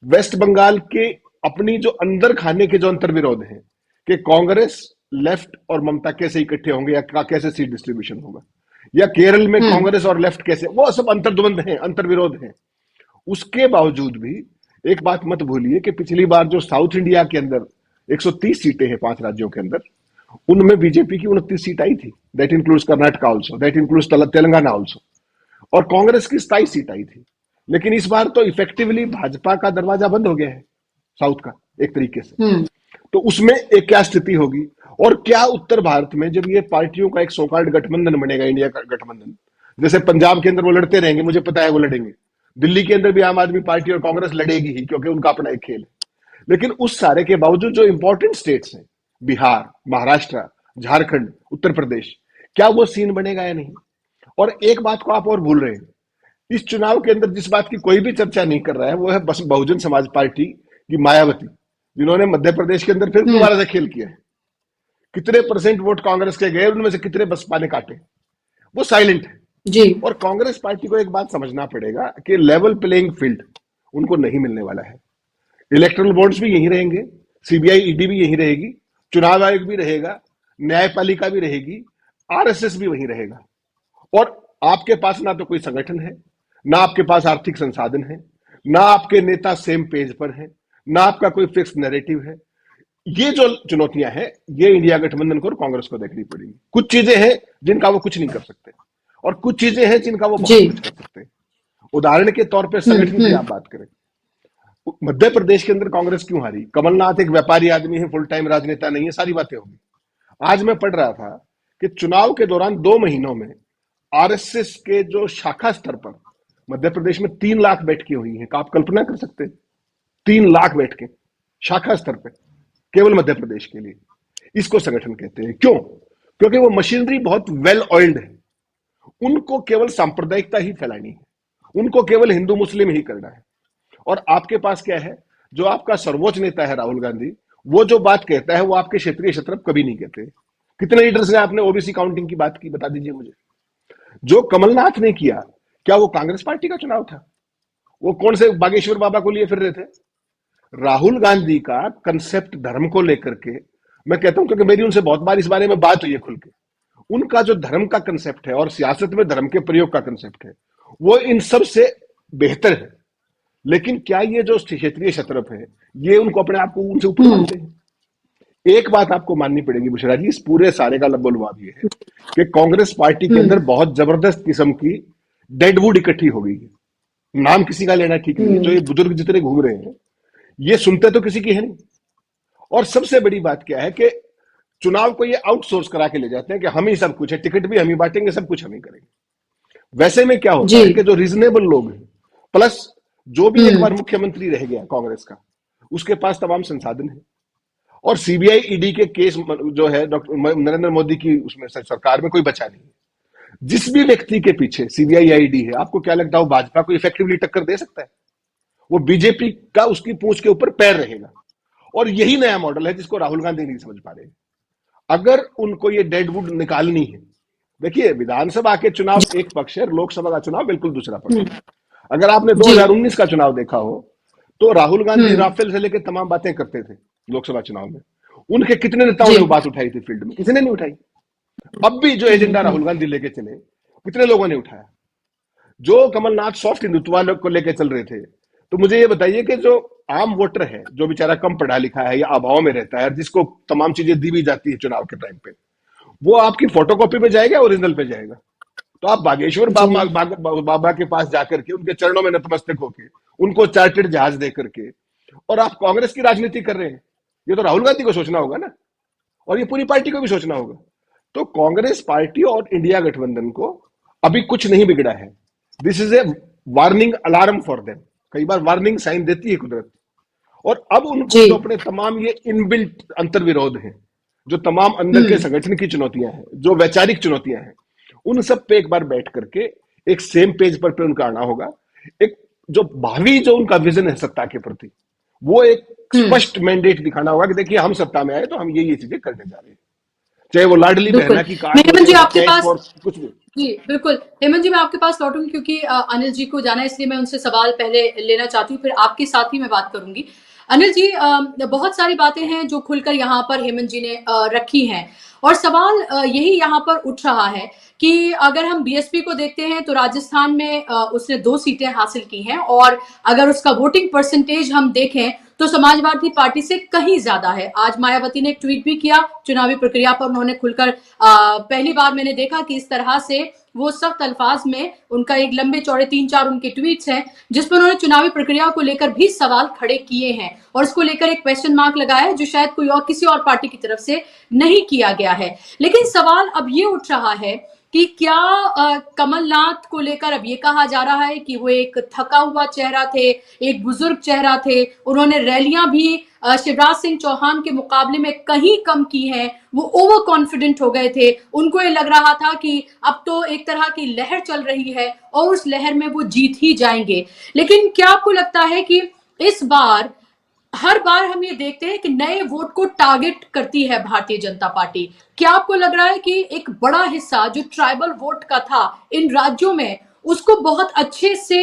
वेस्ट बंगाल के अपनी जो अंदर खाने के जो अंतर विरोध हैं कि कांग्रेस, लेफ्ट और ममता कैसे इकट्ठे होंगे या कैसे सीट डिस्ट्रीब्यूशन होगा, या केरल में कांग्रेस और लेफ्ट कैसे, वो सब अंतर्द्वंद हैं, अंतर्विरोध हैं। उसके बावजूद भी एक बात मत भूलिए कि पिछली बार जो साउथ इंडिया के अंदर 130 सीटें हैं 5 राज्यों के अंदर, उनमें बीजेपी की 29 सीट आई थी। That includes Karnataka also, that includes Telangana also. और कांग्रेस की 27 सीट आई थी। लेकिन इस बार तो इफेक्टिवली भाजपा का दरवाजा बंद हो गया है साउथ का एक तरीके से। तो उसमें एक क्या स्थिति होगी, और क्या उत्तर भारत में जब ये पार्टियों का एक सोकाल्ड गठबंधन बनेगा, इंडिया का गठबंधन, जैसे पंजाब के अंदर वो लड़ते रहेंगे, मुझे पता है वो लड़ेंगे, दिल्ली के अंदर भी आम आदमी पार्टी और कांग्रेस लड़ेगी ही, क्योंकि उनका अपना एक खेल है। लेकिन उस सारे के बावजूद जो इंपॉर्टेंट स्टेट्स हैं, बिहार, महाराष्ट्र, झारखंड, उत्तर प्रदेश, क्या वो सीन बनेगा या नहीं। और एक बात को आप और भूल रहे हैं, इस चुनाव के अंदर जिस बात की कोई भी चर्चा नहीं कर रहा है वो है बस बहुजन समाज पार्टी की मायावती, जिन्होंने मध्य प्रदेश के अंदर फिर दोबारा से खेल किया है। कितने % वोट कांग्रेस के गए, उनमें से कितने बसपा ने काटे, वो साइलेंट है जी। और कांग्रेस पार्टी को एक बात समझना पड़ेगा कि लेवल प्लेइंग फील्ड उनको नहीं मिलने वाला है। इलेक्टोरल बॉन्ड्स भी यहीं रहेंगे, सीबीआई ईडी भी यहीं रहेगी, चुनाव आयोग भी रहेगा, न्यायपालिका भी रहेगी, आरएसएस भी वहीं रहेगा। और आपके पास ना तो कोई संगठन है, ना आपके पास आर्थिक संसाधन है, ना आपके नेता सेम पेज पर हैं, ना आपका कोई फिक्स नैरेटिव है। ये जो चुनौतियां हैं, ये इंडिया गठबंधन को और कांग्रेस को देखनी पड़ेगी। कुछ चीजें हैं जिनका वो कुछ नहीं कर सकते, और कुछ चीजें हैं जिनका वो बहुत कुछ कर सकते हैं। उदाहरण के तौर पर संगठन की आप बात करें, मध्य प्रदेश के अंदर कांग्रेस क्यों हारी? कमलनाथ एक व्यापारी आदमी है, फुल टाइम राजनेता नहीं है, सारी बातें होगी। आज मैं पढ़ रहा था कि चुनाव के दौरान 2 महीनों में आरएसएस के जो शाखा स्तर पर मध्य प्रदेश में 3 लाख बैठकें हुई हैं। आप कल्पना कर सकते हैं, 3 लाख बैठकें शाखा स्तर पर केवल मध्य प्रदेश के लिए। इसको संगठन कहते हैं। क्यों? क्योंकि वो मशीनरी बहुत वेल ऑयल्ड है। उनको केवल सांप्रदायिकता ही फैलानी है, उनको केवल हिंदू मुस्लिम ही करना है। और आपके पास क्या है, जो आपका सर्वोच्च नेता है राहुल गांधी, वो जो बात कहता है वो आपके क्षेत्रीय क्षेत्र कभी नहीं कहते। कितने लीडर्स ने आपने ओबीसी काउंटिंग की बात की, बता दीजिए मुझे। जो कमलनाथ ने किया, क्या वो कांग्रेस पार्टी का चुनाव था? वो कौन से बागेश्वर बाबा को लिए फिर रहे थे? राहुल गांधी का कंसेप्ट धर्म को लेकर के, मैं कहता हूं क्योंकि मेरी उनसे बहुत बार इस बारे में बात हुई है खुल के, उनका जो धर्म का कंसेप्ट है और सियासत में धर्म के प्रयोग का कंसेप्ट है, वो इन सब से बेहतर है। लेकिन क्या ये जो क्षेत्रीय शत्रप है, ये उनको अपने आप को उनसे ऊपर मानते हैं? एक बात आपको माननी पड़ेगी बुशरा जी, इस पूरे सारे का लबोलवाब ये है कि कांग्रेस पार्टी के अंदर बहुत जबरदस्त किस्म की डेडवुड इकट्ठी हो गई है। नाम किसी का लेना ठीक नहीं है। जो ये बुजुर्ग जितने घूम रहे हैं, ये सुनते तो किसी की है नहीं। और सबसे बड़ी बात क्या है कि चुनाव को ये आउटसोर्स करा के ले जाते हैं कि हम ही सब कुछ है, टिकट भी हम ही बांटेंगे, सब कुछ हम ही करेंगे। वैसे में क्या होता है कि जो रीजनेबल लोग हैं, प्लस जो भी एक बार मुख्यमंत्री रह गया कांग्रेस का, उसके पास तमाम संसाधन है, और सीबीआई ईडी के केस जो है डॉक्टर नरेंद्र मोदी की उसमें सरकार में कोई बचा नहीं है। जिस भी व्यक्ति के पीछे सीबीआई ईडी है, आपको क्या लगता है वो भाजपा को इफेक्टिवली टक्कर दे सकता है? वो बीजेपी का उसकी पूंछ के ऊपर पैर रहेगा। और यही नया मॉडल है जिसको राहुल गांधी नहीं समझ पा रहे। अगर उनको ये डेडवुड निकालनी है, देखिए विधानसभा के चुनाव एक पक्ष है, लोकसभा का चुनाव बिल्कुल दूसरा पक्ष है। अगर आपने 2019 का चुनाव देखा हो तो राहुल गांधी राफेल से लेकर तमाम बातें करते थे लोकसभा चुनाव में, उनके कितने नेताओं ने बात उठाई थी फील्ड में? किसी ने नहीं उठाई। अब भी जो एजेंडा राहुल गांधी लेके चले, कितने लोगों ने उठाया? जो कमलनाथ सॉफ्ट हिंदुत्व को लेकर चल रहे थे, तो मुझे ये बताइए कि जो आम वोटर है, जो बेचारा कम पढ़ा लिखा है या अभाव में रहता है, जिसको तमाम चीजें दी भी जाती है चुनाव के टाइम पे, वो आपकी फोटोकॉपी पे जाएगा, ओरिजिनल पे जाएगा? तो आप बागेश्वर बाबा के पास जाकर के उनके चरणों में नतमस्तक होके, उनको चार्टर्ड जहाज दे करके, और आप कांग्रेस की राजनीति कर रहे हैं। ये तो राहुल गांधी को सोचना होगा ना, और ये पूरी पार्टी को भी सोचना होगा। तो कांग्रेस पार्टी और इंडिया गठबंधन को अभी कुछ नहीं बिगड़ा है। This is a warning alarm for them. कई बार वार्निंग साइन देती है कुदरत, और अब उनको तो अपने तमाम ये इनबिल्ट अंतर्विरोध हैं, जो तमाम अंदर के संगठन की चुनौतियां हैं, जो वैचारिक चुनौतियां हैं, उन सब पे एक बार बैठ करके एक सेम पेज पर उनका आना होगा। एक जो भावी जो उनका विजन है सत्ता के प्रति, वो एक स्पष्ट मैंडेट दिखाना होगा कि देखिए हम सत्ता में आए तो हम ये चीजें करने जा रहे हैं, चाहे वो लाडली बहना की हेमंत जी आपके पास कुछ भी। जी बिल्कुल हेमंत जी, मैं आपके पास लौटूंगी क्योंकि अनिल जी को जाना है, इसलिए मैं उनसे सवाल पहले लेना चाहती हूँ, फिर आपके साथ ही मैं बात करूंगी। अनिल जी, बहुत सारी बातें हैं जो खुलकर यहाँ पर हेमंत जी ने रखी हैं, और सवाल यही यहाँ पर उठ रहा है कि अगर हम बीएसपी को देखते हैं तो राजस्थान में उसने 2 सीटें हासिल की हैं, और अगर उसका वोटिंग परसेंटेज हम देखें तो समाजवादी पार्टी से कहीं ज्यादा है। आज मायावती ने एक ट्वीट भी किया चुनावी प्रक्रिया पर, उन्होंने खुलकर पहली बार मैंने देखा कि इस तरह से वो सख्त अल्फाज में उनका एक लंबे चौड़े 3-4 उनके ट्वीट्स हैं जिसमें उन्होंने चुनावी प्रक्रिया को लेकर भी सवाल खड़े किए हैं, और इसको लेकर एक क्वेश्चन मार्क लगाया है जो शायद कोई और किसी और पार्टी की तरफ से नहीं किया गया है। लेकिन सवाल अब ये उठ रहा है कि क्या कमलनाथ को लेकर अब ये कहा जा रहा है कि वो एक थका हुआ चेहरा थे, एक बुजुर्ग चेहरा थे, उन्होंने रैलियां भी शिवराज सिंह चौहान के मुकाबले में कहीं कम की हैं, वो ओवर कॉन्फिडेंट हो गए थे, उनको ये लग रहा था कि अब तो एक तरह की लहर चल रही है और उस लहर में वो जीत ही जाएंगे। लेकिन क्या आपको लगता है कि इस बार हर बार हम ये देखते हैं कि नए वोट को टारगेट करती है भारतीय जनता पार्टी, क्या आपको लग रहा है कि एक बड़ा हिस्सा जो ट्राइबल वोट का था इन राज्यों में, उसको बहुत अच्छे से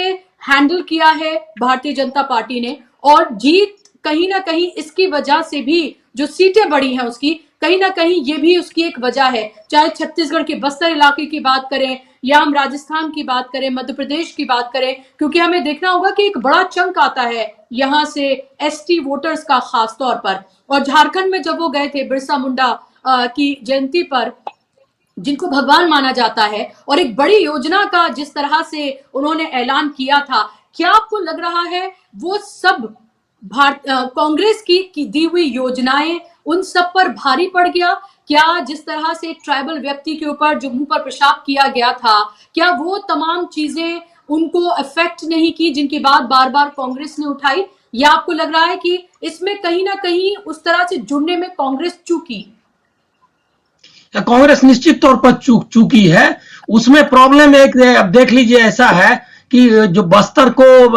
हैंडल किया है भारतीय जनता पार्टी ने, और जीत कहीं ना कहीं इसकी वजह से भी जो सीटें बढ़ी हैं उसकी कहीं ना कहीं ये भी उसकी एक वजह है, चाहे छत्तीसगढ़ के बस्तर इलाके की बात करें या हम राजस्थान की बात करें, मध्य प्रदेश की बात करें, क्योंकि हमें देखना होगा कि एक बड़ा चंक आता है यहाँ से एसटी वोटर्स का खास तौर पर। और झारखंड में जब वो गए थे बिरसा मुंडा की जयंती पर, जिनको भगवान माना जाता है, और एक बड़ी योजना का जिस तरह से उन्होंने ऐलान किया था, क्या आपको लग रहा है वो सब कांग्रेस की दी हुई योजनाएं उन सब पर भारी पड़ गया? क्या जिस तरह से एक ट्राइबल व्यक्ति के ऊपर जो मुंह पर पेशाब किया गया था, क्या वो तमाम चीजें उनको अफेक्ट नहीं की जिनकी बात बार बार कांग्रेस ने उठाई, या आपको लग रहा है कि इसमें कहीं ना कहीं उस तरह से जुड़ने में कांग्रेस चूकी? कांग्रेस निश्चित तौर पर चूकी है। उसमें प्रॉब्लम एक देख लीजिए ऐसा है कि जो बस्तर को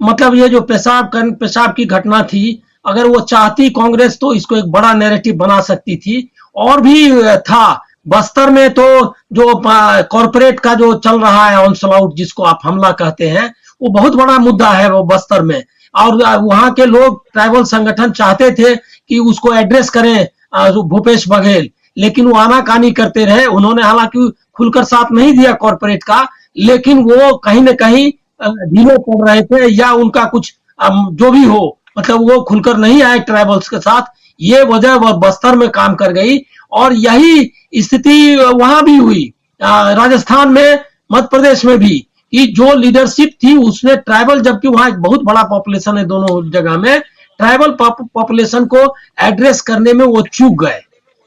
मतलब ये जो पेशाब की घटना थी, अगर वो चाहती कांग्रेस तो इसको एक बड़ा नैरेटिव बना सकती थी। और भी था बस्तर में तो जो कॉर्पोरेट का जो चल रहा है ऑनस्लाउट, जिसको आप हमला कहते हैं, वो बहुत बड़ा मुद्दा है वो बस्तर में। और वहां के लोग ट्राइबल संगठन चाहते थे कि उसको एड्रेस करें भूपेश बघेल, लेकिन वो आनाकानी करते रहे। उन्होंने हालांकि खुलकर साथ नहीं दिया कॉर्पोरेट का, लेकिन वो कहीं न कहीं ढीले पड़ रहे थे, या उनका कुछ जो भी हो, मतलब वो खुलकर नहीं आए ट्राइबल्स के साथ। ये वजह वह बस्तर में काम कर गई, और यही स्थिति वहां भी हुई, राजस्थान में, मध्य प्रदेश में भी, कि जो लीडरशिप थी उसने ट्राइबल, जबकि वहां एक बहुत बड़ा पॉपुलेशन है दोनों जगह में, ट्राइबल पॉपुलेशन को एड्रेस करने में वो चूक गए।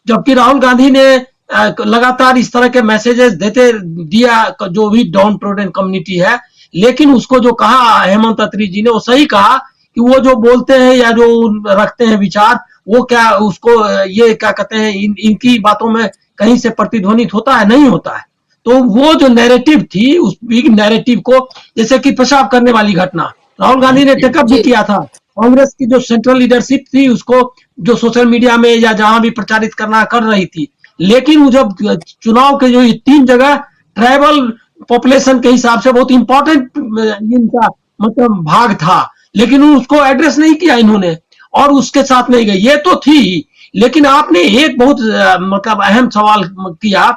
जबकि राहुल गांधी ने लगातार इस तरह के मैसेजेस देते दिया जो भी डाउन ट्रोडन कम्युनिटी है, लेकिन उसको जो कहा हेमंत अत्री जी ने वो सही कहा कि वो जो बोलते हैं या जो रखते हैं विचार, वो क्या उसको ये क्या कहते हैं इनकी बातों में कहीं से प्रतिध्वनित होता है? नहीं होता है। तो वो जो नैरेटिव थी उस बिग नैरेटिव को, जैसे कि पेशाब करने वाली घटना राहुल गांधी ने टेकअप भी किया था, कांग्रेस की जो सेंट्रल लीडरशिप थी उसको जो सोशल मीडिया में या जहां भी प्रचारित करना कर रही थी, लेकिन वो जब चुनाव के जो 3 जगह ट्राइबल पॉपुलेशन के हिसाब से बहुत इंपॉर्टेंट इनका मतलब भाग था, लेकिन उसको एड्रेस नहीं किया इन्होंने और उसके साथ नहीं गए। ये तो थी, लेकिन आपने एक बहुत मतलब अहम सवाल किया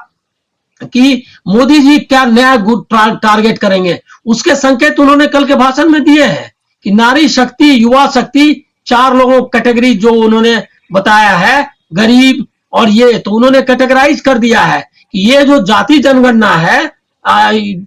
कि मोदी जी क्या नया टारगेट करेंगे। उसके संकेत उन्होंने कल के भाषण में दिए हैं कि नारी शक्ति, युवा शक्ति, 4 लोगों कैटेगरी जो उन्होंने बताया है, गरीब और ये, तो उन्होंने कैटेगराइज कर दिया है कि ये जो जाति जनगणना है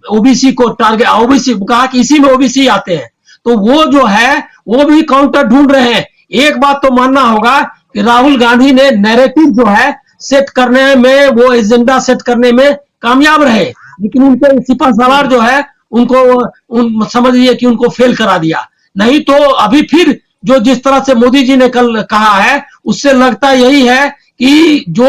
ओबीसी को टारगेट, ओबीसी कहा कि इसी में ओबीसी आते हैं, तो वो जो है वो भी काउंटर ढूंढ रहे हैं। एक बात तो मानना होगा कि राहुल गांधी ने नैरेटिव जो है सेट करने में, वो एजेंडा सेट करने में कामयाब रहे, लेकिन उनके सिपह सलार जो है उनको समझिए कि उनको फेल करा दिया। नहीं तो अभी फिर जो जिस तरह से मोदी जी ने कल कहा है उससे लगता यही है कि जो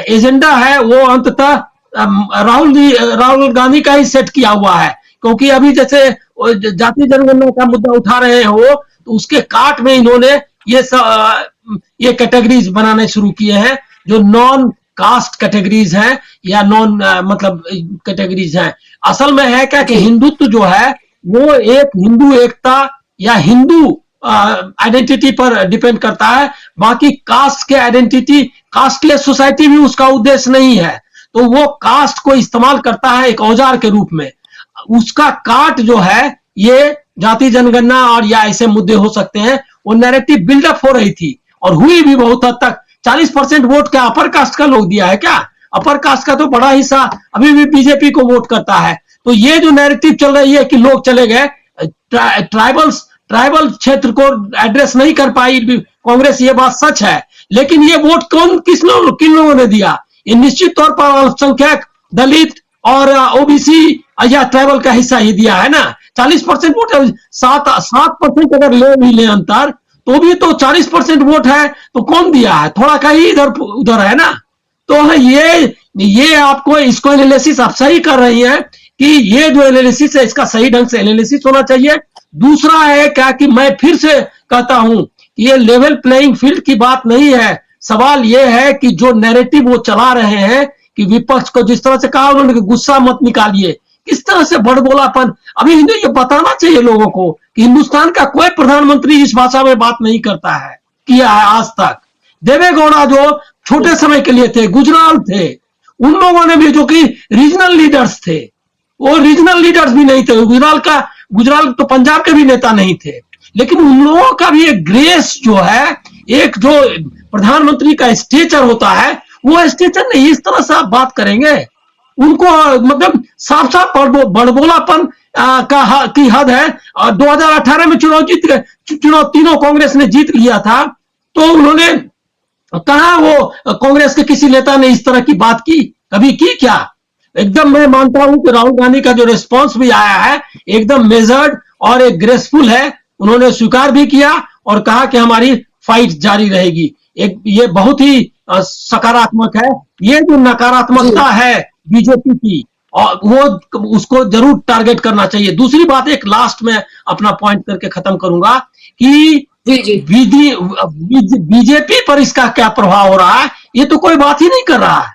एजेंडा है वो अंततः राहुल गांधी का ही सेट किया हुआ है, क्योंकि अभी जैसे जाति जनगणना का मुद्दा उठा रहे हो तो उसके काट में इन्होंने ये कैटेगरीज बनाने शुरू किए हैं जो नॉन कास्ट कैटेगरीज हैं या नॉन मतलब कैटेगरीज हैं। असल में है क्या कि हिंदुत्व जो है वो एक हिंदू एकता या हिंदू आइडेंटिटी पर डिपेंड करता है, बाकी कास्ट के आइडेंटिटी, कास्टलेस सोसाइटी भी उसका उद्देश्य नहीं है, तो वो कास्ट को इस्तेमाल करता है एक औजार के रूप में। उसका काट जो है ये जाति जनगणना और या ऐसे मुद्दे हो सकते हैं, वो नैरेटिव बिल्डअप हो रही थी और हुई भी बहुत हद तक। 40% वोट क्या अपर कास्ट का लोग दिया है क्या? अपर कास्ट का तो बड़ा हिस्सा अभी भी बीजेपी को वोट करता है। तो ये जो नैरेटिव चल रही है कि लोग चले गए ट्राइबल क्षेत्र को एड्रेस नहीं कर पाई कांग्रेस, ये बात सच है, लेकिन ये वोट किन लोगों ने दिया? ये निश्चित तौर पर अल्पसंख्यक, दलित और ओबीसी या ट्राइबल का हिस्सा ही दिया है ना। 40% वोट, 7% अगर ले भी ले अंतर तो भी तो 40% वोट है, तो कौन दिया है? थोड़ा का ही इधर उधर है ना। तो ये आपको इसको एनालिसिस आप सही कर रही है कि ये जो एनालिसिस है इसका सही ढंग से एनालिसिस होना चाहिए। दूसरा है क्या कि मैं फिर से कहता हूं कि ये लेवल प्लेइंग फील्ड की बात नहीं है। सवाल ये है कि जो नैरेटिव वो चला रहे हैं कि विपक्ष को जिस तरह से कहा उन्होंने गुस्सा मत निकालिए, किस तरह से बड़बोलापन। अभी ये बताना चाहिए लोगों को कि हिंदुस्तान का कोई प्रधानमंत्री इस भाषा में बात नहीं करता है, किया है आज तक। देवेगौड़ा जो छोटे समय के लिए थे, गुजराल थे, उन लोगों ने भी जो कि रीजनल लीडर्स थे, वो रीजनल लीडर्स भी नहीं थे। गुजराल तो पंजाब के भी नेता नहीं थे, लेकिन उन लोगों का भी एक ग्रेस जो है, एक जो प्रधानमंत्री का स्टेचर होता है, वो स्टेचर नहीं। इस तरह से आप बात करेंगे उनको मतलब साफ साफ बड़बोलापन की हद है। 2018 में चुनाव तीनों कांग्रेस ने जीत लिया था, तो उन्होंने कहा वो कांग्रेस के किसी नेता ने इस तरह की बात की, कभी की क्या? एकदम मैं मानता हूं कि राहुल गांधी का जो रिस्पांस भी आया है एकदम मेजर्ड और एक ग्रेसफुल है। उन्होंने स्वीकार भी किया और कहा कि हमारी फाइट जारी रहेगी। ये बहुत ही सकारात्मक है। ये जो नकारात्मकता है बीजेपी की, और वो उसको जरूर टारगेट करना चाहिए। दूसरी बात, एक लास्ट में अपना पॉइंट करके खत्म करूंगा कि बीजेपी पर इसका क्या प्रभाव हो रहा है, ये तो कोई बात ही नहीं कर रहा है।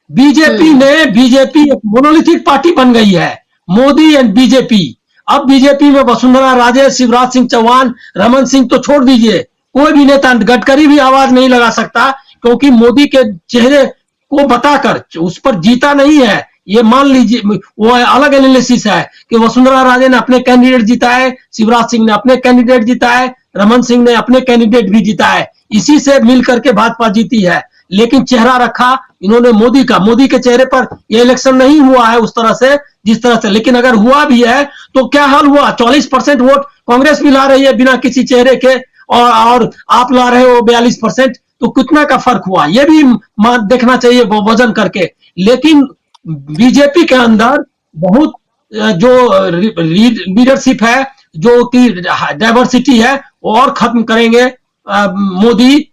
बीजेपी एक मोनोलिथिक पार्टी बन गई है, मोदी एंड बीजेपी। अब बीजेपी में वसुंधरा राजे, शिवराज सिंह चौहान, रमन सिंह तो छोड़ दीजिए, कोई भी नेता, गडकरी भी आवाज नहीं लगा सकता, क्योंकि मोदी के चेहरे को बताकर उस पर जीता नहीं है। ये मान लीजिए, वो अलग एनालिसिस है कि वसुंधरा राजे ने अपने कैंडिडेट जीता है, शिवराज सिंह ने अपने कैंडिडेट जीता है, रमन सिंह ने अपने कैंडिडेट भी जीता है, इसी से मिल करके भाजपा जीती है। लेकिन चेहरा रखा इन्होंने मोदी का। मोदी के चेहरे पर यह इलेक्शन नहीं हुआ है उस तरह से जिस तरह से, लेकिन अगर हुआ भी है तो क्या हाल हुआ? 40% वोट कांग्रेस भी ला रही है बिना किसी चेहरे के, और आप ला रहे हो 42%। तो कितना का फर्क हुआ, ये भी देखना चाहिए वो वजन करके। लेकिन बीजेपी के अंदर बहुत जो लीडरशिप है, जो कि डाइवर्सिटी है, वो और खत्म करेंगे मोदी।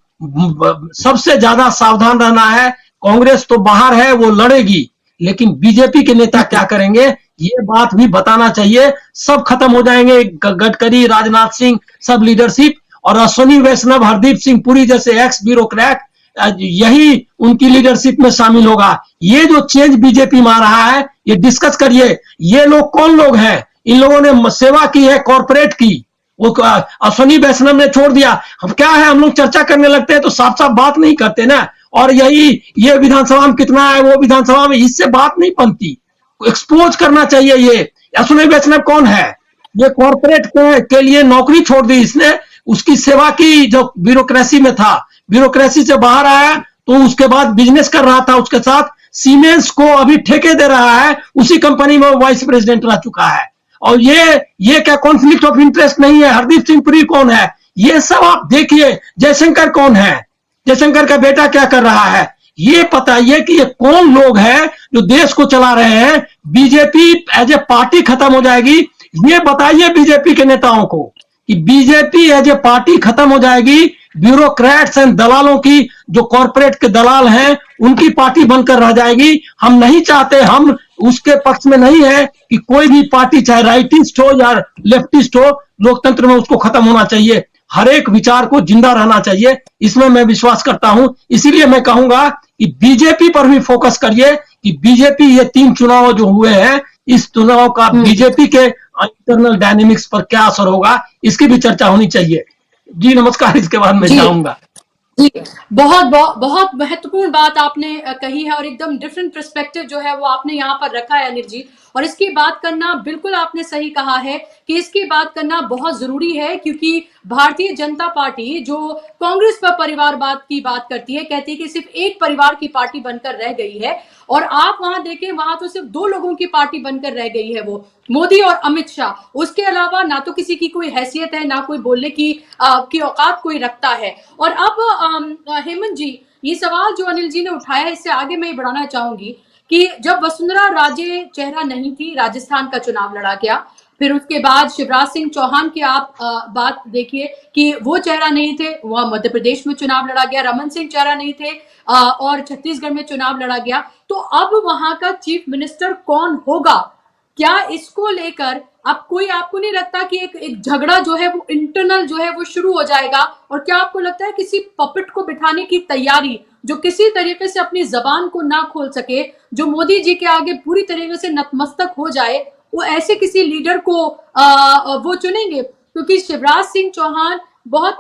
सबसे ज्यादा सावधान रहना है। कांग्रेस तो बाहर है, वो लड़ेगी, लेकिन बीजेपी के नेता क्या करेंगे ये बात भी बताना चाहिए। सब खत्म हो जाएंगे, गडकरी, राजनाथ सिंह, सब लीडरशिप, और अश्विनी वैष्णव, हरदीप सिंह पुरी जैसे एक्स ब्यूरोक्रेट, यही उनकी लीडरशिप में शामिल होगा। ये जो चेंज बीजेपी में आ रहा है, ये डिस्कस करिए। ये लोग कौन लोग हैं? इन लोगों ने सेवा की है कॉर्पोरेट की, वो अश्विनी वैष्णव ने छोड़ दिया। हम क्या है, हम लोग चर्चा करने लगते हैं तो साफ साफ बात नहीं करते ना। और यही ये विधानसभा में कितना है, वो विधानसभा में, इससे बात नहीं बनती। एक्सपोज करना चाहिए। ये अश्विनी वैष्णव कौन है? ये कॉर्पोरेट के लिए नौकरी छोड़ दी इसने, उसकी सेवा की जो ब्यूरोक्रेसी में था, ब्यूरोक्रेसी से बाहर आया तो उसके बाद बिजनेस कर रहा था उसके साथ। सीमेंस को अभी ठेके दे रहा है, उसी कंपनी में वाइस प्रेसिडेंट रह चुका है। और ये क्या कॉन्फ्लिक्ट ऑफ इंटरेस्ट नहीं है? हरदीप सिंह पुरी कौन है? ये सब आप देखिए। जयशंकर कौन है? जयशंकर का बेटा क्या कर रहा है? ये बताइए कि ये कौन लोग हैं जो देश को चला रहे हैं। बीजेपी एज ए पार्टी खत्म हो जाएगी, ये बताइए बीजेपी के नेताओं को कि बीजेपी एज ए पार्टी खत्म हो जाएगी। ब्यूरोक्रेट्स एंड दलालों की, जो कॉर्पोरेट के दलाल हैं, उनकी पार्टी बनकर रह जाएगी। हम नहीं चाहते, हम उसके पक्ष में नहीं है कि कोई भी पार्टी, चाहे राइटिस्ट हो या लेफ्टिस्ट हो, लोकतंत्र में उसको खत्म होना चाहिए। हर एक विचार को जिंदा रहना चाहिए, इसमें मैं विश्वास करता हूं। इसीलिए मैं कहूंगा कि बीजेपी पर भी फोकस करिए कि बीजेपी, ये 3 चुनाव जो हुए हैं, इस चुनाव का बीजेपी के इंटरनल डायनेमिक्स पर क्या असर होगा, इसकी भी चर्चा होनी चाहिए। जी नमस्कार, इसके बाद मैं जाऊंगा। जी, बहुत बहुत बहुत महत्वपूर्ण बात आपने कही है, और एकदम डिफरेंट पर्सपेक्टिव जो है वो आपने यहाँ पर रखा है अनिल जी। और इसकी बात करना बिल्कुल आपने सही कहा है कि इसकी बात करना बहुत जरूरी है, क्योंकि भारतीय जनता पार्टी जो कांग्रेस पर परिवारवाद की बात करती है, कहती है कि सिर्फ एक परिवार की पार्टी बनकर रह गई है, और आप वहां देखें, वहां तो सिर्फ 2 लोगों की पार्टी बनकर रह गई है, वो मोदी और अमित शाह। उसके अलावा ना तो किसी की कोई हैसियत है, ना कोई बोलने की औकात कोई रखता है। और अब हेमंत जी, ये सवाल जो अनिल जी ने उठाया, इससे आगे मैं बढ़ाना चाहूंगी कि जब वसुंधरा राजे चेहरा नहीं थी, राजस्थान का चुनाव लड़ा गया, फिर उसके बाद शिवराज सिंह चौहान की आप बात देखिए कि वो चेहरा नहीं थे, वह मध्य प्रदेश में चुनाव लड़ा गया, रमन सिंह चेहरा नहीं थे, और छत्तीसगढ़ में चुनाव लड़ा गया। तो अब वहां का चीफ मिनिस्टर कौन होगा? क्या इसको लेकर अब कोई, आपको नहीं लगता कि एक झगड़ा जो है वो इंटरनल जो है वो शुरू हो जाएगा? और क्या आपको लगता है किसी पपेट को बिठाने की तैयारी, जो किसी तरीके से अपनी जबान को ना खोल सके, जो मोदी जी के आगे पूरी तरीके से नतमस्तक हो जाए, वो ऐसे किसी लीडर को वो चुनेंगे? क्योंकि शिवराज सिंह चौहान बहुत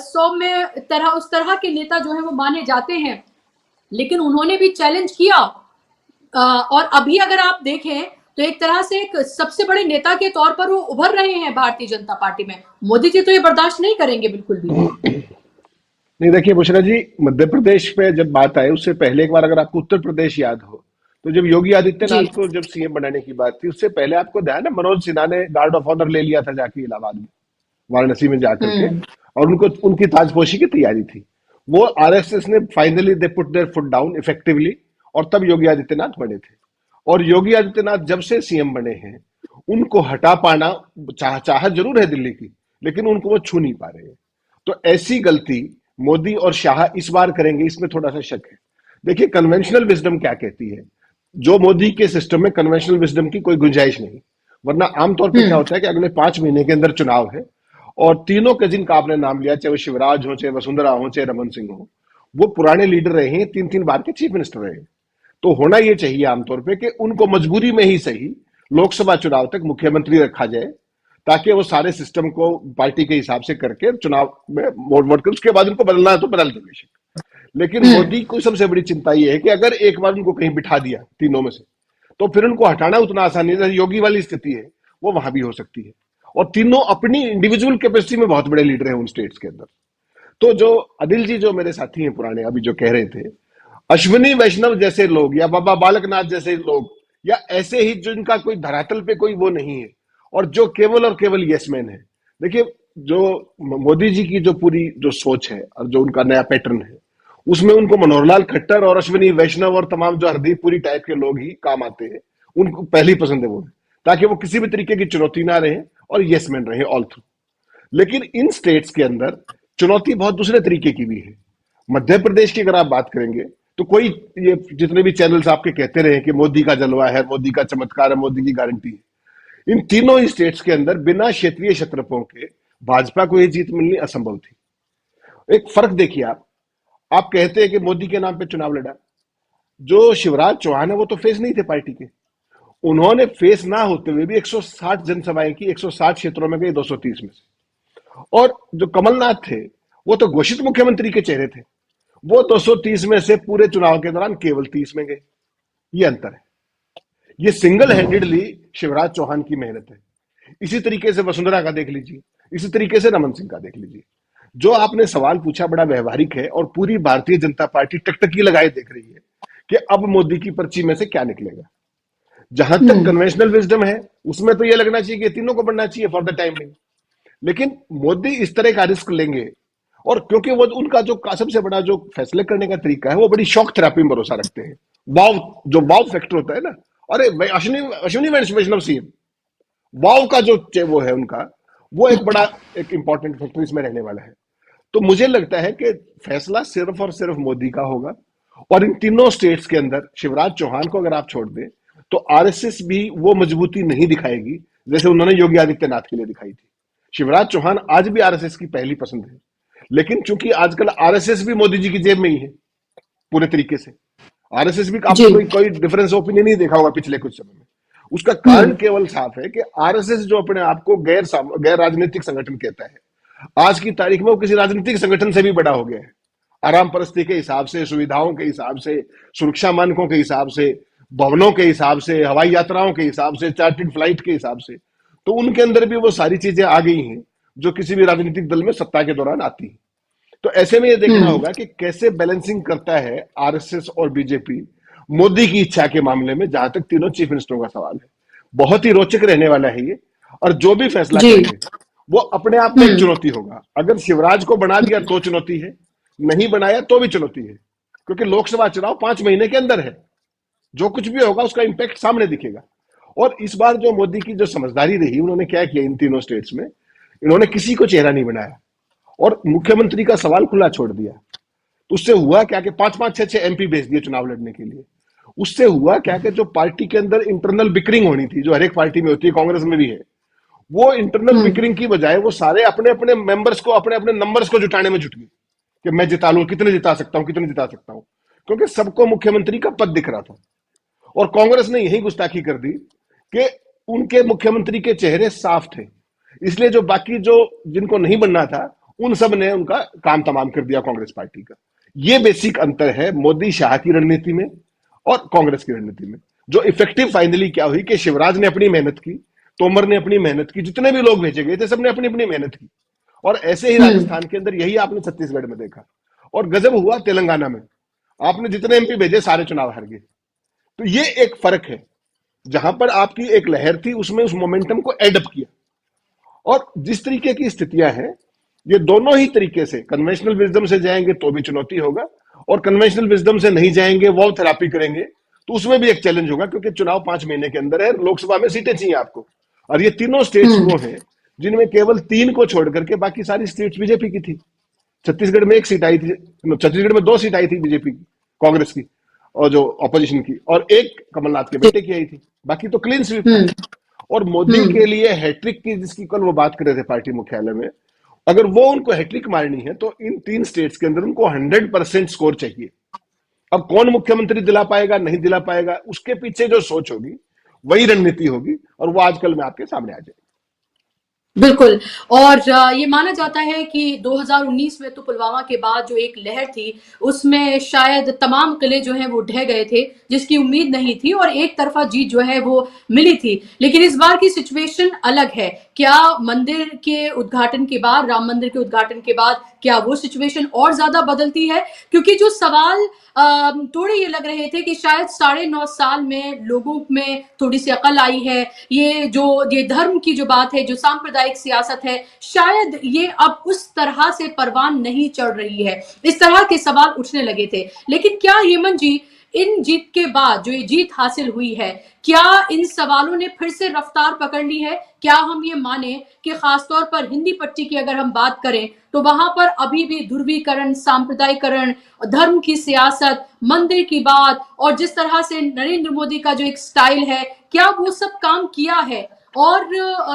सौम्य उस तरह के नेता जो है वो माने जाते हैं, लेकिन उन्होंने भी चैलेंज किया, और अभी अगर आप देखें तो एक तरह से एक सबसे बड़े नेता के तौर पर वो उभर रहे हैं भारतीय जनता पार्टी में। मोदी जी तो ये बर्दाश्त नहीं करेंगे बिल्कुल भी। नहीं, देखिए बुशरा जी, मध्य प्रदेश पे जब बात आए, उससे पहले एक बार अगर आपको उत्तर प्रदेश याद हो, तो जब योगी आदित्यनाथ को जब सीएम बनाने की बात थी, उससे पहले आपको ध्यान है मनोज सिन्हा ने गार्ड ऑफ ऑनर ले लिया था जाके इलाहाबाद में, वाराणसी में जाकर के, और उनको उनकी ताजपोशी की तैयारी थी। वो आरएसएस ने finally they put there foot down effectively, और तब योगी आदित्यनाथ बने थे। और योगी आदित्यनाथ जब से सीएम बने हैं, उनको हटा पाना, चाहत जरूर है दिल्ली की, लेकिन उनको वो छू नहीं पा रहे हैं। तो ऐसी गलती मोदी और शाह इस बार करेंगे, इसमें थोड़ा सा शक है। देखिए, कन्वेंशनल विजडम क्या कहती है, जो मोदी के सिस्टम में कन्वेंशनल विजडम की कोई गुंजाइश नहीं, वरना आमतौर पर क्या होता है कि अगले 5 महीने के अंदर चुनाव है, और तीनों के जिनका आपने नाम लिया, चाहे वो शिवराज हो, चाहे वसुंधरा हो, चाहे रमन सिंह हो, वो पुराने लीडर रहे हैं, 3-3 बार के चीफ मिनिस्टर रहे हैं। तो होना ये चाहिए आमतौर पे कि उनको मजबूरी में ही सही लोकसभा चुनाव तक मुख्यमंत्री रखा जाए, ताकि वो सारे सिस्टम को पार्टी के हिसाब से करके चुनाव में वोट कर, उसके बाद उनको बदलना है तो बदल देंगे। लेकिन मोदी को सबसे बड़ी चिंता ये है कि अगर एक बार उनको कहीं बिठा दिया तीनों में से, तो फिर उनको हटाना उतना आसान नहीं है। जैसे योगी वाली स्थिति है वो वहां भी हो सकती है, और तीनों अपनी इंडिविजुअल कैपेसिटी में बहुत बड़े लीडर हैं उन स्टेट्स के अंदर। तो जो अनिल जी, जो मेरे साथी हैं पुराने, अभी जो कह रहे थे, अश्विनी वैष्णव जैसे लोग या बाबा बालकनाथ जैसे लोग, या ऐसे ही जिनका कोई धरातल पे कोई वो नहीं है, और जो केवल और केवल यस मैन है। देखिए, जो मोदी जी की जो पूरी जो सोच है और जो उनका नया पैटर्न है, उसमें उनको मनोहरलाल खट्टर और अश्विनी वैष्णव और तमाम जो हरदीपपुरी टाइप के लोग ही काम आते हैं, उनको पहली पसंद है वो, ताकि वो किसी भी तरीके की चुनौती ना रहे और यस मैन रहे ऑल थ्रू। लेकिन इन स्टेट्स के अंदर चुनौती बहुत दूसरे तरीके की भी है। मध्य प्रदेश की अगर आप बात करेंगे तो कोई, ये जितने भी चैनल्स आपके कहते रहे कि मोदी का जलवा है, मोदी का चमत्कार है, मोदी की गारंटी है, इन तीनों ही स्टेट्स के अंदर बिना क्षेत्रीय छत्रपों के भाजपा को ये जीत मिलनी असंभव थी। एक फर्क देखिए आप कहते हैं कि मोदी के नाम पे चुनाव लड़ा, जो शिवराज चौहान है वो तो फेस नहीं थे पार्टी के, उन्होंने फेस ना होते हुए भी 160 जनसभाएं की, 160 क्षेत्रों में गए 230 में से। और जो कमलनाथ थे वो तो घोषित मुख्यमंत्री के चेहरे थे, वो 230 में से पूरे चुनाव के दौरान केवल 30 में गए। ये अंतर है, ये सिंगल हैंडेडली शिवराज चौहान की मेहनत है। इसी तरीके से वसुंधरा का देख लीजिए, इसी तरीके से रमन सिंह का देख लीजिए। जो आपने सवाल पूछा बड़ा व्यवहारिक है और पूरी भारतीय जनता पार्टी टकटकी लगाए देख रही है कि अब मोदी की पर्ची में से क्या निकलेगा। जहां तक कन्वेंशनल विजडम है उसमें तो यह लगना चाहिए कि तीनों को बढ़ना चाहिए फॉर द टाइम बिंग, लेकिन मोदी इस तरह का रिस्क लेंगे, और क्योंकि वो उनका जो सबसे बड़ा जो फैसले करने का तरीका है वो बड़ी शॉक थेरापी में भरोसा रखते हैं। जो वाव फैक्टर होता है ना, अरे अश्विनी वैष्णव सीएम, वाव का जो वो है उनका, वो एक बड़ा एक इंपॉर्टेंट फैक्टर इसमें रहने वाला है। तो मुझे लगता है कि फैसला सिर्फ और सिर्फ मोदी का होगा, और इन तीनों स्टेट्स के अंदर शिवराज चौहान को अगर आप छोड़ दें तो आरएसएस भी वो मजबूती नहीं दिखाएगी जैसे उन्होंने योगी आदित्यनाथ के लिए दिखाई थी। शिवराज चौहान आज भी आरएसएस की पहली पसंद है, लेकिन चूंकि आजकल आरएसएस भी मोदी जी की जेब में ही है पूरे तरीके से। आरएसएस भी आपने कोई डिफरेंस ओपिनियन नहीं देखा होगा पिछले कुछ समय में। उसका कारण केवल साफ है कि आरएसएस जो अपने आप को गैर राजनीतिक संगठन कहता है, आज की तारीख में वो किसी राजनीतिक संगठन से भी बड़ा हो गया है। आराम परस्ती के हिसाब से, सुविधाओं के हिसाब से, सुरक्षा मानकों के हिसाब से, भवनों के हिसाब से, हवाई यात्राओं के हिसाब से, चार्टर्ड फ्लाइट के हिसाब से, तो उनके अंदर भी वो सारी चीजें आ गई हैं जो किसी भी राजनीतिक दल में सत्ता के दौरान आती है। तो ऐसे में ये देखना होगा कि कैसे बैलेंसिंग करता है आरएसएस और बीजेपी मोदी की इच्छा के मामले में, जहां तक तीनों चीफ मिनिस्टरों का सवाल है। बहुत ही रोचक रहने वाला है ये, और जो भी फैसला करेंगे वो अपने आप में एक चुनौती होगा। अगर शिवराज को बना दिया तो चुनौती है, नहीं बनाया तो भी चुनौती है, क्योंकि लोकसभा चुनाव 5 महीने के अंदर है। जो कुछ भी होगा उसका इंपैक्ट सामने दिखेगा। और इस बार जो मोदी की जो समझदारी रही, उन्होंने क्या किया इन तीनों स्टेट्स में, इन्होंने किसी को चेहरा नहीं बनाया और मुख्यमंत्री का सवाल खुला छोड़ दिया। तो उससे हुआ क्या कि 5-5, 6-6 एमपी भेज दिए चुनाव लड़ने के लिए। उससे हुआ क्या कि जो पार्टी के अंदर इंटरनल बिकरिंग होनी थी, जो हर एक पार्टी में होती है, कांग्रेस में भी है, वो इंटरनल बिकरिंग की बजाय वो सारे अपने अपने मेंबर्स को, अपने अपने नंबर्स को जुटाने में जुट गए कि मैं जिता लूं, कितने जिता सकता हूं, कितने जिता सकता हूं, क्योंकि सबको मुख्यमंत्री का पद दिख रहा था। और कांग्रेस ने यही गुस्ताखी कर दी कि उनके मुख्यमंत्री के चेहरे साफ थे, इसलिए जो बाकी जो जिनको नहीं बनना था उन सब ने उनका काम तमाम कर दिया कांग्रेस पार्टी का। ये बेसिक अंतर है मोदी शाह की रणनीति में और कांग्रेस की रणनीति में। जो इफेक्टिव फाइनली क्या हुई कि शिवराज ने अपनी मेहनत की, तोमर ने अपनी मेहनत की, जितने भी लोग भेजे गए थे सबने अपनी अपनी मेहनत की। और ऐसे ही राजस्थान के अंदर यही आपने छत्तीसगढ़ में देखा, और गजब हुआ तेलंगाना में, आपने जितने एमपी भेजे सारे चुनाव हार गए। तो ये एक फर्क है, जहां पर आपकी एक लहर थी उसमें उस मोमेंटम को एडअप किया। और जिस तरीके की स्थितियां हैं, ये दोनों ही तरीके से कन्वेंशनल विजडम से जाएंगे तो भी चुनौती होगा, और कन्वेंशनल विजडम से नहीं जाएंगे, वो थेरापी करेंगे तो उसमें भी एक चैलेंज होगा, क्योंकि चुनाव 5 महीने के अंदर है, लोकसभा में सीटें चाहिए आपको। और ये तीनों स्टेट्स वो हैं जिनमें केवल 3 को छोड़ करके बाकी सारी स्टेट्स बीजेपी की थी। छत्तीसगढ़ में 1 सीट आई थी, छत्तीसगढ़ में 2 सीट आई थी बीजेपी की, कांग्रेस की और जो ऑपोजिशन की, और 1 कमलनाथ के बेटे की आई थी, बाकी तो क्लीन स्वीप था। और मोदी के लिए हैट्रिक की, जिसकी कल वो बात कर रहे थे पार्टी मुख्यालय में, अगर वो उनको हैट्रिक मारनी है तो इन 3 स्टेट्स के अंदर उनको 100% स्कोर चाहिए। अब कौन मुख्यमंत्री दिला पाएगा नहीं दिला पाएगा, उसके पीछे जो सोच होगी वही रणनीति होगी, और वो आजकल में आपके सामने आ जाएगी। बिल्कुल। और ये माना जाता है कि 2019 में तो पुलवामा के बाद जो एक लहर थी उसमें शायद तमाम किले जो हैं वो ढह गए थे, जिसकी उम्मीद नहीं थी, और एक तरफा जीत जो है वो मिली थी। लेकिन इस बार की सिचुएशन अलग है। क्या मंदिर के उद्घाटन के बाद, राम मंदिर के उद्घाटन के बाद, क्या वो सिचुएशन और ज्यादा बदलती है? क्योंकि जो सवाल थोड़े ये लग रहे थे कि शायद 9.5 साल में लोगों में थोड़ी सी अकल आई है, ये धर्म की जो बात है, जो सांप्रदायिक सियासत है, शायद ये अब उस तरह से परवान नहीं चढ़ रही है, इस तरह के सवाल उठने लगे थे। लेकिन क्या हेमंत जी, इन जीत के बाद जो ये जीत हासिल हुई है, क्या इन सवालों ने फिर से रफ्तार पकड़ ली है? क्या हम ये माने कि खासतौर पर हिंदी पट्टी की अगर हम बात करें तो वहां पर अभी भी ध्रुवीकरण, सांप्रदायिकरण, धर्म की सियासत, मंदिर की बात और जिस तरह से नरेंद्र मोदी का जो एक स्टाइल है, क्या वो सब काम किया है? और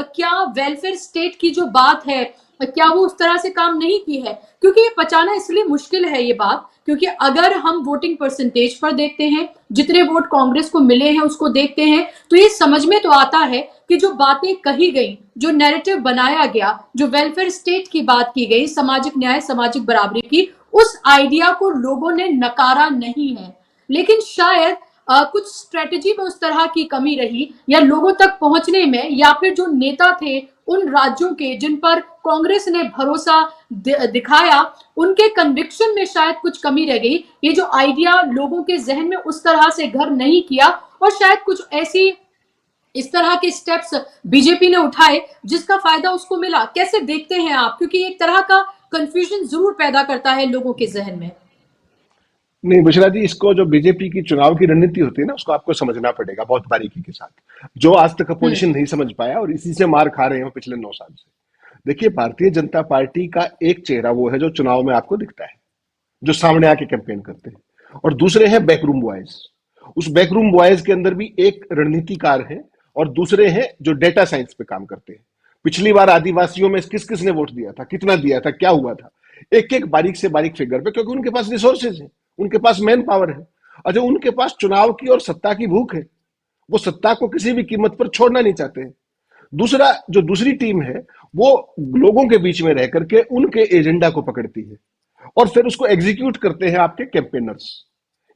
क्या वेलफेयर स्टेट की जो बात है, क्या वो उस तरह से काम नहीं की है? क्योंकि ये पचाना इसलिए मुश्किल है ये बात, क्योंकि अगर हम वोटिंग परसेंटेज पर देखते हैं, जितने वोट कांग्रेस को मिले हैं उसको देखते हैं, तो ये समझ में तो आता है कि जो बातें कही गई, जो नैरेटिव बनाया गया, जो वेलफेयर स्टेट की बात की गई, सामाजिक न्याय, सामाजिक बराबरी की, उस आइडिया को लोगों ने नकारा नहीं है। लेकिन शायद कुछ स्ट्रेटेजी में उस तरह की कमी रही, या लोगों तक पहुंचने में, या फिर जो नेता थे उन राज्यों के जिन पर कांग्रेस ने भरोसा दिखाया, उनके कन्विक्शन में शायद कुछ कमी रह गई। ये जो आइडिया लोगों के जहन में उस तरह से घर नहीं किया, और शायद कुछ ऐसी इस तरह के स्टेप्स बीजेपी ने उठाए जिसका फायदा उसको मिला। कैसे देखते हैं आप? क्योंकि एक तरह का कंफ्यूजन जरूर पैदा करता है लोगों के जहन में। नहीं बुशरा जी, इसको जो बीजेपी की चुनाव की रणनीति होती है ना, उसको आपको समझना पड़ेगा बहुत बारीकी के साथ, जो आज तक अपोजिशन नहीं समझ पाया और इसी से मार खा रहे हैं पिछले 9 साल से। देखिए, भारतीय जनता पार्टी का एक चेहरा वो है जो चुनाव में आपको दिखता है, जो सामने आके कैंपेन करते हैं, और दूसरे हैं बैकरूम बॉयज। उस बैकरूम बॉयज के अंदर भी एक रणनीतिकार है और दूसरे हैं जो डेटा साइंस पे काम करते हैं। पिछली बार आदिवासियों में किस किस ने वोट दिया था, कितना दिया था, क्या हुआ था, एक एक बारीक से बारीक फिगर पे, क्योंकि उनके पास रिसोर्सेज है, उनके पास मैन पावर है, और जो उनके पास चुनाव की और सत्ता की भूख है, वो सत्ता को किसी भी कीमत पर छोड़ना नहीं चाहते हैं। दूसरा, जो दूसरी टीम है, वो लोगों के बीच में रह करके उनके एजेंडा को पकड़ती है और फिर उसको एग्जीक्यूट करते हैं आपके कैंपेनर्स।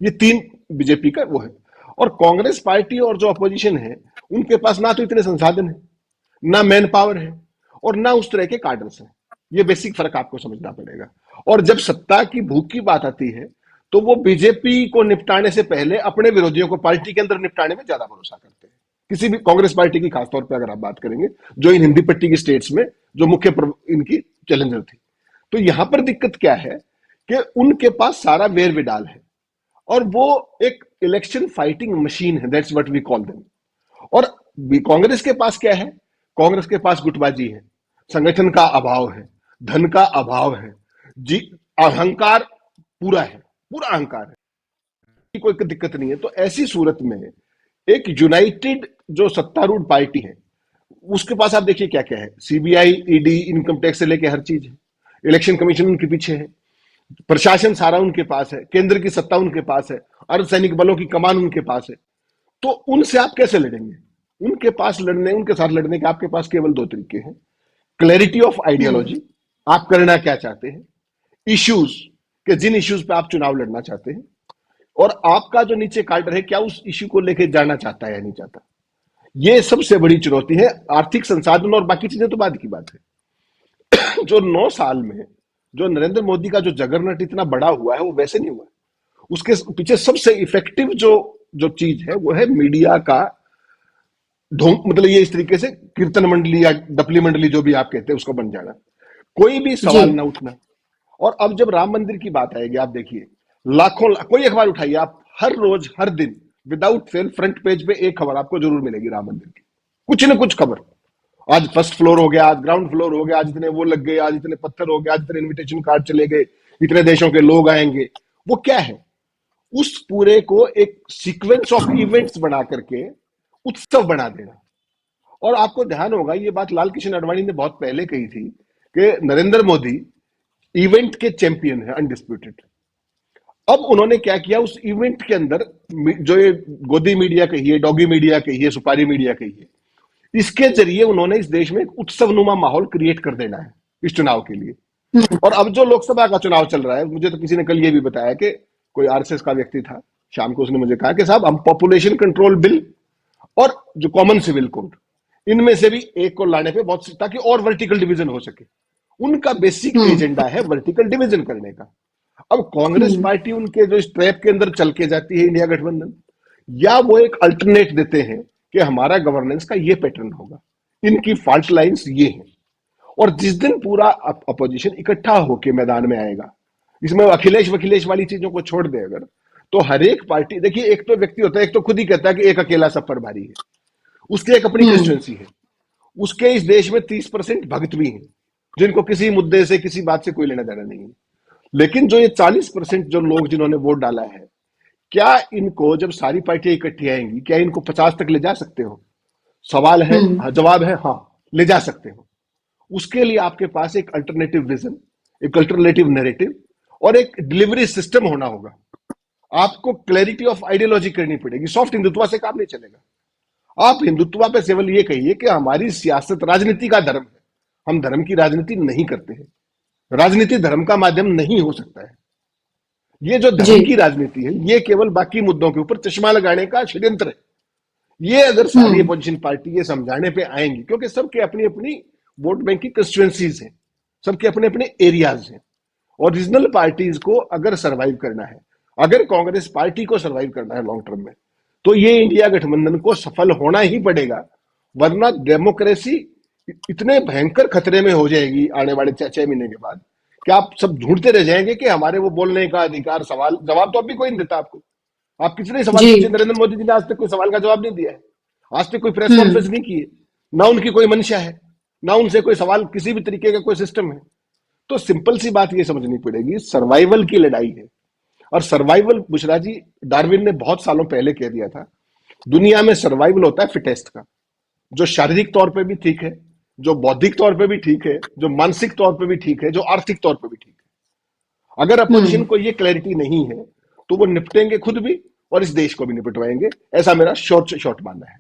ये 3 बीजेपी का वो है। और कांग्रेस पार्टी और जो अपोजिशन है, उनके पास ना तो इतने संसाधन है, ना मैन पावर है, और ना उस तरह के कार्डर्स हैं। ये बेसिक फर्क आपको समझना पड़ेगा। और जब सत्ता की भूख की बात आती है, तो वो बीजेपी को निपटाने से पहले अपने विरोधियों को पार्टी के अंदर निपटाने में ज्यादा भरोसा करते हैं। किसी भी कांग्रेस पार्टी की खासतौर पर अगर आप बात करेंगे, जो इन हिंदी पट्टी की स्टेट्स में जो मुख्य इनकी चैलेंजर थी, तो यहां पर दिक्कत क्या है कि उनके पास सारा वेर विडाल है और वो एक इलेक्शन फाइटिंग मशीन है, that's what we call them. और कांग्रेस के पास क्या है? कांग्रेस के पास गुटबाजी है, संगठन का अभाव है, धन का अभाव है, जी अहंकार पूरा है, पूरा अहंकार है, कोई दिक्कत नहीं है। तो ऐसी सूरत में एक यूनाइटेड जो सत्तारूढ़ पार्टी है, उसके पास आप देखिए क्या क्या है, सीबीआई, ईडी, इनकम टैक्स से लेके हर चीज है, इलेक्शन कमीशन उनके पीछे है, प्रशासन सारा उनके पास है, केंद्र की सत्ता उनके पास है, अर्धसैनिक बलों की कमान उनके पास है। तो उनसे आप कैसे लड़ेंगे? उनके साथ लड़ने के आपके पास केवल 2 तरीके हैं। क्लैरिटी ऑफ आइडियोलॉजी, आप करना क्या चाहते हैं, इश्यूज के जिन इश्यूज पे आप चुनाव लड़ना चाहते हैं, और आपका जो नीचे कार्डर है क्या उस इश्यू को लेके जाना चाहता है या नहीं चाहता। ये सबसे बड़ी चुनौती है। आर्थिक संसाधन और बाकी चीजें तो बाद की बात है। जो 9 साल में जो नरेंद्र मोदी का जो जगरनट इतना बड़ा हुआ है, वो वैसे नहीं हुआ। उसके पीछे सबसे इफेक्टिव जो चीज है, वो है मीडिया का ढोंग, मतलब ये इस तरीके से कीर्तन मंडली या डपली मंडली जो भी आप कहते हैं उसको बन जाना, कोई भी सवाल ना उठना। और अब जब राम मंदिर की बात आएगी, आप देखिए कोई अखबार उठाइए आप, हर रोज हर दिन विदाउट फेल फ्रंट पेज पे एक खबर आपको जरूर मिलेगी राम मंदिर की, कुछ ना कुछ खबर। आज फर्स्ट फ्लोर हो गया, आज ग्राउंड फ्लोर हो गया, आज इतने वो लग गए, आज इतने पत्थर हो गए, आज इतने इन्विटेशन कार्ड चले गए, इतने देशों के लोग आएंगे। वो क्या है? उस पूरे को एक सीक्वेंस ऑफ इवेंट्स बना करके उत्सव बना देना। और आपको ध्यान होगा, ये बात लाल कृष्ण आडवाणी ने बहुत पहले कही थी कि नरेंद्र मोदी इवेंट के चैंपियन है, अनडिस्प्यूटेड। अब उन्होंने क्या किया, उस इवेंट के अंदर जो ये गोदी मीडिया कहिए, डॉगी मीडिया कहिए, सुपारी मीडिया कहिए, इसके जरिए उन्होंने इस देश में एक उत्सवनुमा माहौल क्रिएट कर देना है इस चुनाव के लिए। और अब जो लोकसभा का चुनाव चल रहा है, मुझे तो किसी ने कल ये भी बताया कि कोई आरएसएस का व्यक्ति था, शाम को उसने मुझे कहा कि साहब हम पॉपुलेशन कंट्रोल बिल और जो कॉमन सिविल कोड, इनमें से भी एक को लाने पे बहुत, ताकि और वर्टिकल डिवीजन हो सके। उनका बेसिक एजेंडा है वर्टिकल डिवीजन करने का। अब कांग्रेस पार्टी उनके जो इस ट्रैप के अंदर चल के जाती है इंडिया गठबंधन, या वो एक अल्टरनेट देते हैं कि हमारा गवर्नेंस का ये पैटर्न होगा, इनकी फॉल्ट लाइंस ये हैं, और जिस दिन पूरा अपोजिशन इकट्ठा होके मैदान में आएगा, इसमें अखिलेश वाली चीजों को छोड़ दे अगर, तो हर एक पार्टी, देखिए एक तो व्यक्ति होता है, एक तो खुद ही कहता है कि एक अकेला सब पर भारी है, उसकी एक अपनी कंस्टिट्यूएंसी है, उसके इस देश में 30% भक्त भी हैं जिनको किसी मुद्दे से किसी बात से कोई लेना देना नहीं है। लेकिन जो ये 40% जो लोग जिन्होंने वोट डाला है, क्या इनको जब सारी पार्टियां इकट्ठी आएंगी, क्या इनको 50 तक ले जा सकते हो? सवाल है, जवाब है हाँ, ले जा सकते हो। उसके लिए आपके पास एक अल्टरनेटिव विजन, एक अल्टरनेटिव नैरेटिव और एक डिलीवरी सिस्टम होना होगा। आपको क्लैरिटी ऑफ आइडियोलॉजी करनी पड़ेगी। सॉफ्ट हिंदुत्व से काम नहीं चलेगा। आप हिंदुत्व पे केवल ये कहिए कि हमारी सियासत राजनीति का धर्म है, हम धर्म की राजनीति नहीं करते हैं, राजनीति धर्म का माध्यम नहीं हो सकता है। ये जो धर्म की राजनीति है, ये केवल बाकी मुद्दों के ऊपर चश्मा लगाने का षड्यंत्र है। ये अगर सारी अपोजिशन पार्टी ये समझाने पे आएंगी, क्योंकि सबके अपनी अपनी वोट बैंक की कंस्टिट्यूएंसीज हैं, सबके अपने अपने एरियाज हैं, और रीजनल पार्टीज को अगर सर्वाइव करना है, अगर कांग्रेस पार्टी को सर्वाइव करना है लॉन्ग टर्म में, तो ये इंडिया गठबंधन को सफल होना ही पड़ेगा, वरना डेमोक्रेसी इतने भयंकर खतरे में हो जाएगी आने वाले 6 महीने के बाद कि आप सब ढूंढते रह जाएंगे कि हमारे वो बोलने का अधिकार, सवाल जवाब तो अभी कोई नहीं देता आपको। आप कितने सवाल पूछे, नरेंद्र मोदी जी ने आज तक कोई सवाल का जवाब नहीं दिया है, आज तक कोई प्रेस कॉन्फ्रेंस नहीं की है, ना उनकी कोई मंशा है, ना उनसे कोई सवाल किसी भी तरीके का कोई सिस्टम है। तो सिंपल सी बात ये समझनी पड़ेगी, सर्वाइवल की लड़ाई है। और सर्वाइवल, बुशरा जी, डार्विन ने बहुत सालों पहले कह दिया था, दुनिया में सर्वाइवल होता है फिटेस्ट का, जो शारीरिक तौर पे भी ठीक है, जो बौद्धिक तौर पे भी ठीक है, जो मानसिक तौर पे भी ठीक है, जो आर्थिक तौर पे भी ठीक है। अगर अपोजिशन को ये क्लैरिटी नहीं है तो वो निपटेंगे खुद भी और इस देश को भी निपटवाएंगे, ऐसा मेरा शॉर्ट मानना है।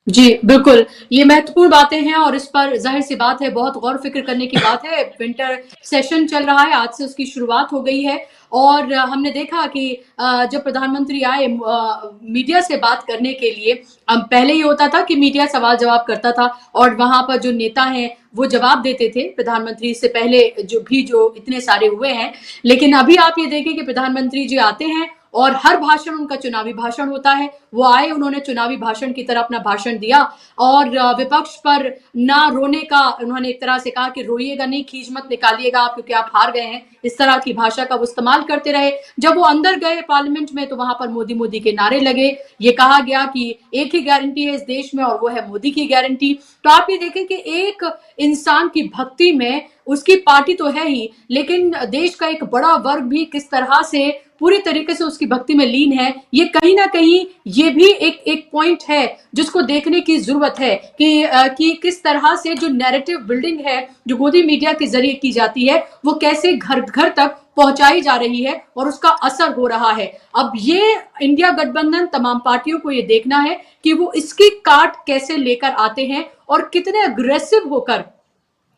जी बिल्कुल, ये महत्वपूर्ण बातें हैं और इस पर जाहिर सी बात है बहुत गौर फिक्र करने की बात है। विंटर सेशन चल रहा है, आज से उसकी शुरुआत हो गई है और हमने देखा कि जब प्रधानमंत्री आए मीडिया से बात करने के लिए, पहले ये होता था कि मीडिया सवाल जवाब करता था और वहां पर जो नेता हैं वो जवाब देते थे प्रधानमंत्री से पहले, जो इतने सारे हुए हैं। लेकिन अभी आप ये देखें कि प्रधानमंत्री जी आते हैं और हर भाषण उनका चुनावी भाषण होता है। वो आए, उन्होंने चुनावी भाषण की तरह अपना भाषण दिया और विपक्ष पर ना रोने का, उन्होंने एक तरह से कहा कि रोइएगा नहीं, खींच मत निकालिएगा आप क्योंकि आप हार गए हैं, इस तरह की भाषा का वो इस्तेमाल करते रहे। जब वो अंदर गए पार्लियामेंट में तो वहां पर मोदी मोदी के नारे लगे। ये कहा गया कि एक ही गारंटी है इस देश में और वो है मोदी की गारंटी। तो आप ये देखें कि एक इंसान की भक्ति में उसकी पार्टी तो है ही, लेकिन देश का एक बड़ा वर्ग भी किस तरह से पूरी तरीके से उसकी भक्ति में लीन है। ये कहीं ना कहीं ये भी एक पॉइंट है जिसको देखने की जरूरत है कि किस तरह से जो नैरेटिव बिल्डिंग है जो मोदी मीडिया के जरिए की जाती है वो कैसे घर घर तक पहुंचाई जा रही है और उसका असर हो रहा है। अब ये इंडिया गठबंधन, तमाम पार्टियों को ये देखना है कि वो इसकी काट कैसे लेकर आते हैं और कितने अग्रेसिव होकर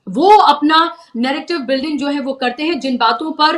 वो अपना नैरेटिव बिल्डिंग जो है वो करते हैं। जिन बातों पर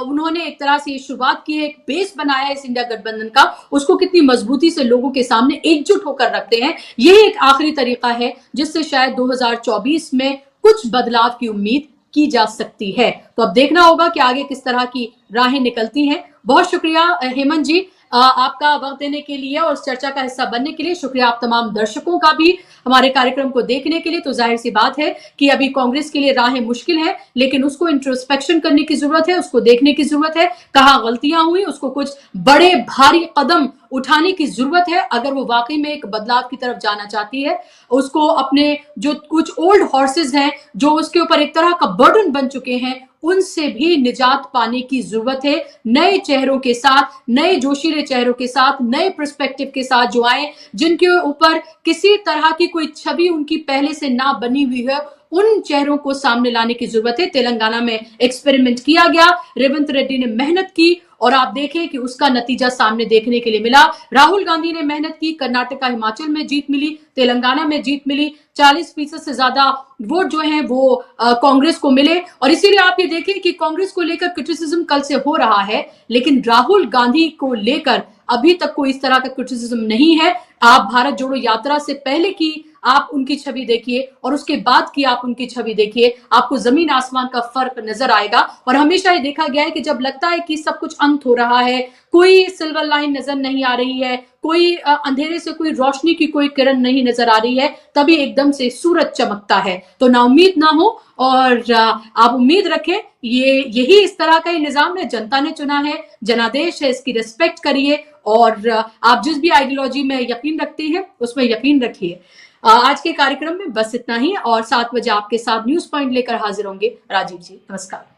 उन्होंने एक तरह से शुरुआत की है, एक बेस बनाया है इस इंडिया गठबंधन का, उसको कितनी मजबूती से लोगों के सामने एकजुट होकर रखते हैं। यही एक आखिरी तरीका है जिससे शायद 2024 में कुछ बदलाव की उम्मीद की जा सकती है। तो अब देखना होगा कि आगे किस तरह की राहें निकलती हैं। बहुत शुक्रिया हेमंत जी आपका वक्त देने के लिए और इस चर्चा का हिस्सा बनने के लिए। शुक्रिया आप तमाम दर्शकों का भी हमारे कार्यक्रम को देखने के लिए। तो जाहिर सी बात है कि अभी कांग्रेस के लिए राहें मुश्किल है, लेकिन उसको इंट्रोस्पेक्शन करने की जरूरत है, उसको देखने की जरूरत है, कहां गलतियां हुई, उसको कुछ बड़े भारी कदम उठाने की जरूरत है। अगर वो वाकई में एक बदलाव की तरफ जाना चाहती है, उसको अपने जो कुछ ओल्ड हॉर्सेस हैं जो उसके ऊपर एक तरह का बर्डन बन चुके हैं, उनसे भी निजात पाने की जरूरत है। नए चेहरों के साथ, नए जोशीले चेहरों के साथ, नए पर्सपेक्टिव के साथ जो आए, जिनके ऊपर किसी तरह की कोई छवि उनकी पहले से ना बनी हुई है, उन चेहरों को सामने लाने की जरूरत है। तेलंगाना में एक्सपेरिमेंट किया गया, रेवंत रेड्डी ने मेहनत की और आप देखें कि उसका नतीजा सामने देखने के लिए मिला। राहुल गांधी ने मेहनत की, कर्नाटका हिमाचल में जीत मिली, तेलंगाना में जीत मिली, 40% से ज्यादा वोट जो हैं वो कांग्रेस को मिले। और इसीलिए आप ये देखें कि कांग्रेस को लेकर क्रिटिसिज्म कल से हो रहा है, लेकिन राहुल गांधी को लेकर अभी तक कोई इस तरह का क्रिटिसिज्म नहीं है। आप भारत जोड़ो यात्रा से पहले की आप उनकी छवि देखिए और उसके बाद की आप उनकी छवि देखिए, आपको जमीन आसमान का फर्क नजर आएगा। और हमेशा ये देखा गया है कि जब लगता है कि सब कुछ अंत हो रहा है, कोई सिल्वर लाइन नजर नहीं आ रही है, कोई अंधेरे से कोई रोशनी की कोई किरण नहीं नजर आ रही है, तभी एकदम से सूरज चमकता है। तो ना उम्मीद ना हो और आप उम्मीद रखें। यही इस तरह का ही निजाम है, जनता ने चुना है, जनादेश है, इसकी रिस्पेक्ट करिए और आप जिस भी आइडियोलॉजी में यकीन रखते हैं उसमें यकीन रखिए। आज के कार्यक्रम में बस इतना ही और 7 बजे आपके साथ न्यूज पॉइंट लेकर हाजिर होंगे राजीव जी। नमस्कार।